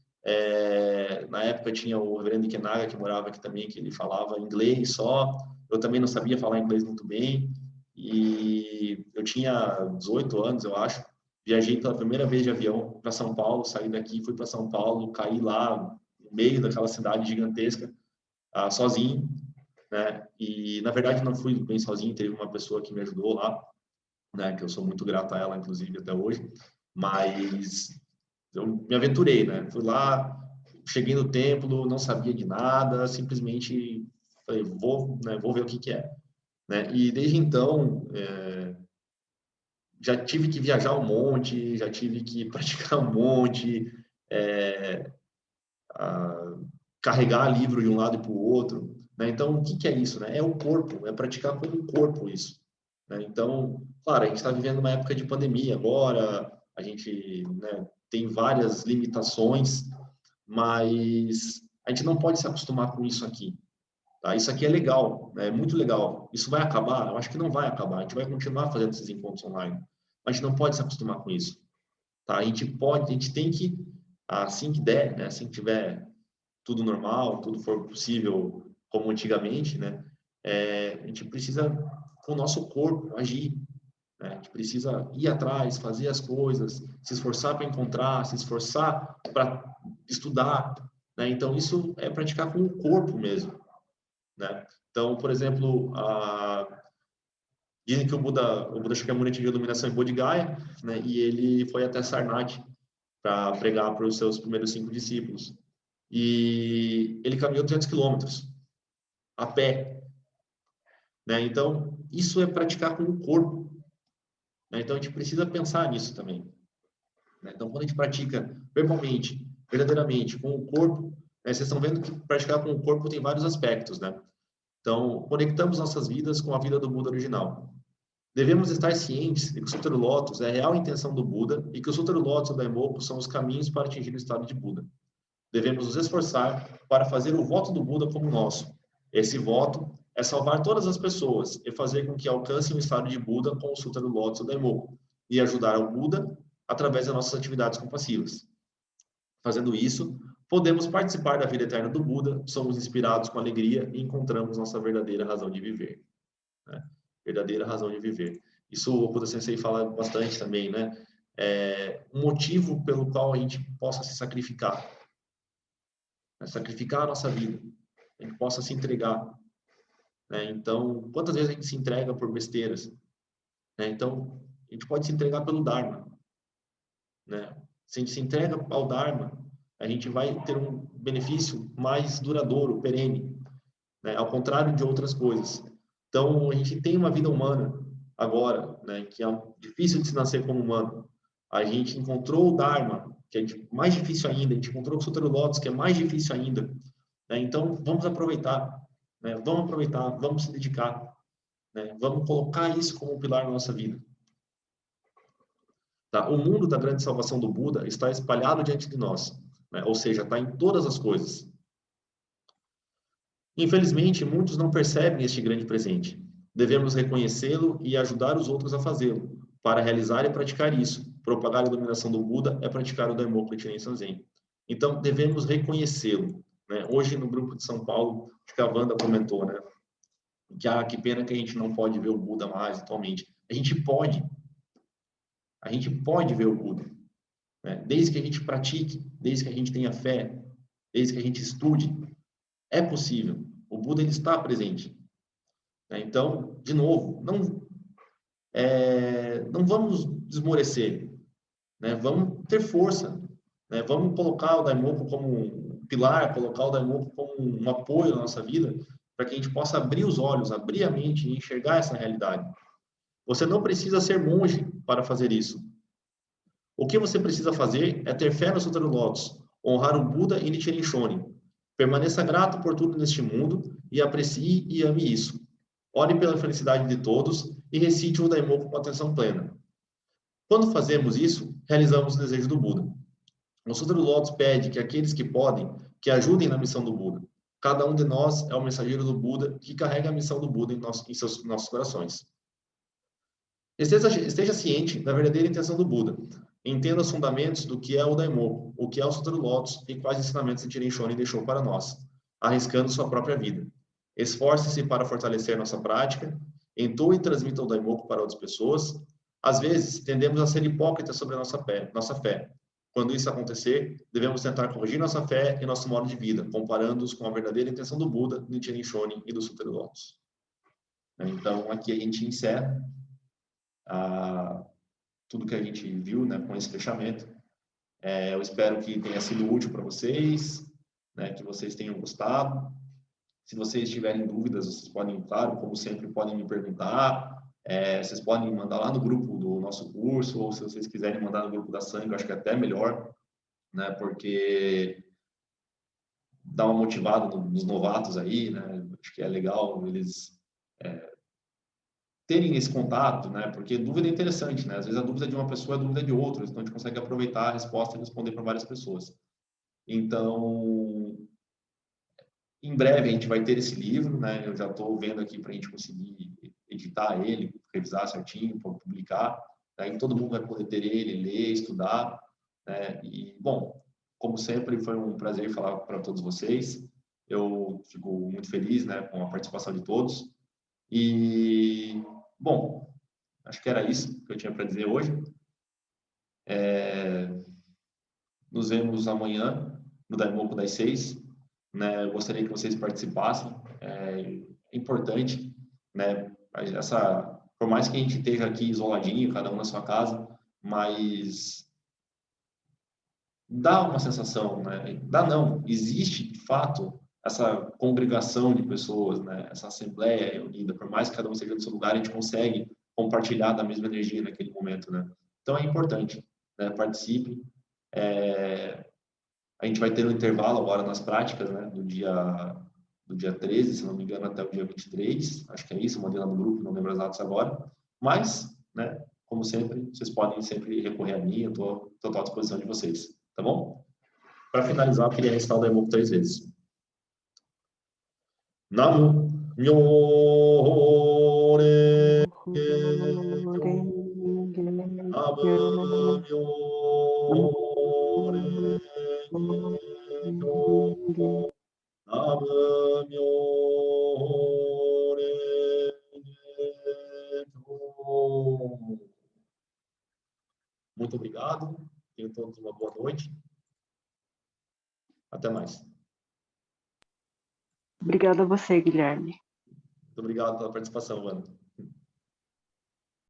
Na época tinha o reverendo Ikenaga, que morava aqui também, que ele falava inglês só. Eu também não sabia falar inglês muito bem. E eu tinha 18 anos, eu acho. Viajei pela primeira vez de avião para São Paulo, saí daqui, fui para São Paulo, caí lá no meio daquela cidade gigantesca, sozinho, né? E na verdade não fui bem sozinho, teve uma pessoa que me ajudou lá, né? Que eu sou muito grato a ela, inclusive até hoje. Mas eu me aventurei, né? Fui lá, cheguei no templo, não sabia de nada, simplesmente falei, vou ver o que é, né? E desde então já tive que viajar um monte, já tive que praticar um monte, é, carregar livro de um lado e para o outro, né? Então, o que é isso, né? É o corpo, é praticar com o corpo isso, né? Então, claro, a gente está vivendo uma época de pandemia agora, a gente, né, tem várias limitações, mas a gente não pode se acostumar com isso aqui, tá? Isso aqui é legal, né? É muito legal. Isso vai acabar? Eu acho que não vai acabar. A gente vai continuar fazendo esses encontros online, mas a gente não pode se acostumar com isso, tá? A gente tem que, assim que der, né? Assim que tiver tudo normal, tudo for possível como antigamente, né? A gente precisa, com o nosso corpo, agir, né? A gente precisa ir atrás, fazer as coisas, se esforçar para encontrar, se esforçar para estudar, né? Então, isso é praticar com o corpo mesmo, né? Então, por exemplo, dizem que o Buda Shakyamuni atingiu a iluminação em Bodh Gaya, né? E ele foi até Sarnath para pregar para os seus primeiros 5 discípulos. E ele caminhou 300 quilômetros a pé, né? Então, isso é praticar com o corpo, né? Então, a gente precisa pensar nisso também, né? Então, quando a gente pratica verbalmente, verdadeiramente, com o corpo, né? Vocês estão vendo que praticar com o corpo tem vários aspectos, né? Então, conectamos nossas vidas com a vida do Buda original. Devemos estar cientes de que o Sutra do Lótus é a real intenção do Buda e que o Sutra do Lótus e o Daimoku são os caminhos para atingir o estado de Buda. Devemos nos esforçar para fazer o voto do Buda como nosso. Esse voto é salvar todas as pessoas e fazer com que alcancem o estado de Buda com o Sutra do Lótus e o Daimoku, e ajudar ao Buda através das nossas atividades compassivas. Fazendo isso, podemos participar da vida eterna do Buda, somos inspirados com alegria e encontramos nossa verdadeira razão de viver, né? Verdadeira razão de viver. Isso o Buda Sensei fala bastante também, né? Um motivo pelo qual a gente possa se sacrificar, né? Sacrificar a nossa vida, a gente possa se entregar, né? Então, quantas vezes a gente se entrega por besteiras, né? Então, a gente pode se entregar pelo Dharma, né? Se a gente se entrega ao Dharma, a gente vai ter um benefício mais duradouro, perene, né? Ao contrário de outras coisas. Então, a gente tem uma vida humana agora, né? Que é difícil de se nascer como humano. A gente encontrou o Dharma, que é mais difícil ainda. A gente encontrou o Sutra do Lótus, que é mais difícil ainda, né? Então, vamos aproveitar, né? Vamos aproveitar, vamos se dedicar, né? Vamos colocar isso como um pilar na nossa vida. Tá? O mundo da grande salvação do Buda está espalhado diante de nós, né? Ou seja, está em todas as coisas. Infelizmente, muitos não percebem este grande presente. Devemos reconhecê-lo e ajudar os outros a fazê-lo. Para realizar e praticar isso, propagar a iluminação do Buda é praticar o Daimoku Nichiren Sanzen. Então, devemos reconhecê-lo, né? Hoje, no grupo de São Paulo, acho que a Wanda comentou, né? Que pena que a gente não pode ver o Buda mais atualmente. A gente pode. A gente pode ver o Buda, né? Desde que a gente pratique, desde que a gente tenha fé, desde que a gente estude, é possível. O Buda, ele está presente, né? Então, de novo, não vamos esmorecer, né? Vamos ter força, né? Vamos colocar o Daimoku como um pilar, colocar o Daimoku como um apoio na nossa vida, para que a gente possa abrir os olhos, abrir a mente e enxergar essa realidade. Você não precisa ser monge para fazer isso. O que você precisa fazer é ter fé no Sutra do Lótus, honrar o Buda e Nichiren Shonin. Permaneça grato por tudo neste mundo e aprecie e ame isso. Ore pela felicidade de todos e recite o Daimoku com atenção plena. Quando fazemos isso, realizamos o desejo do Buda. O Sutra do Lótus pede que aqueles que podem, que ajudem na missão do Buda. Cada um de nós é o mensageiro do Buda que carrega a missão do Buda em nossos corações. Esteja ciente da verdadeira intenção do Buda. Entenda os fundamentos do que é o Daimoku, o que é o Sutra do Lótus e quais ensinamentos Nichiren Shonin deixou para nós, arriscando sua própria vida. Esforce-se para fortalecer nossa prática, entoe e transmita o Daimoku para outras pessoas. Às vezes, tendemos a ser hipócritas sobre a nossa fé. Quando isso acontecer, devemos tentar corrigir nossa fé e nosso modo de vida, comparando-os com a verdadeira intenção do Buda, Nichiren Shonin e do Sutra do Lótus. Então, aqui a gente encerra tudo que a gente viu, né, com esse fechamento. Eu espero que tenha sido útil para vocês, né, que vocês tenham gostado. Se vocês tiverem dúvidas, vocês podem, claro, como sempre, podem me perguntar. Vocês podem mandar lá no grupo do nosso curso, ou se vocês quiserem mandar no grupo da Sangue, eu acho que é até melhor, né, porque dá uma motivada nos novatos aí, né, acho que é legal eles terem esse contato, né? Porque dúvida é interessante, né? Às vezes a dúvida de uma pessoa é a dúvida de outra, então a gente consegue aproveitar a resposta e responder para várias pessoas. Então, em breve a gente vai ter esse livro, né? Eu já estou vendo aqui para a gente conseguir editar ele, revisar certinho, publicar. Aí todo mundo vai poder ter ele, ler, estudar, né? E, bom, como sempre, foi um prazer falar para todos vocês. Eu fico muito feliz, né, com a participação de todos. E, bom, acho que era isso que eu tinha para dizer hoje. Nos vemos amanhã no Daimoku das 6. Né? Eu gostaria que vocês participassem. É importante, né? Por mais que a gente esteja aqui isoladinho, cada um na sua casa, mas dá uma sensação, né? Dá não, existe de fato essa congregação de pessoas, né? Essa assembleia reunida, por mais que cada um esteja no seu lugar, a gente consegue compartilhar da mesma energia naquele momento, né? Então é importante, né? Participe. A gente vai ter um intervalo agora nas práticas, né? Do dia 13, se não me engano, até o dia 23. Acho que é isso, mandei lá no grupo, não lembro as datas agora. Mas, né? Como sempre, vocês podem sempre recorrer a mim, eu estou total à disposição de vocês, tá bom? Para finalizar, eu queria recitar o Daimoku 3 vezes. Namu Myo Re Namu Myo Re Namu Myo Re Muito obrigado. Tenham todos uma boa noite. Até mais. Obrigada a você, Guilherme. Muito obrigado pela participação, Wanda.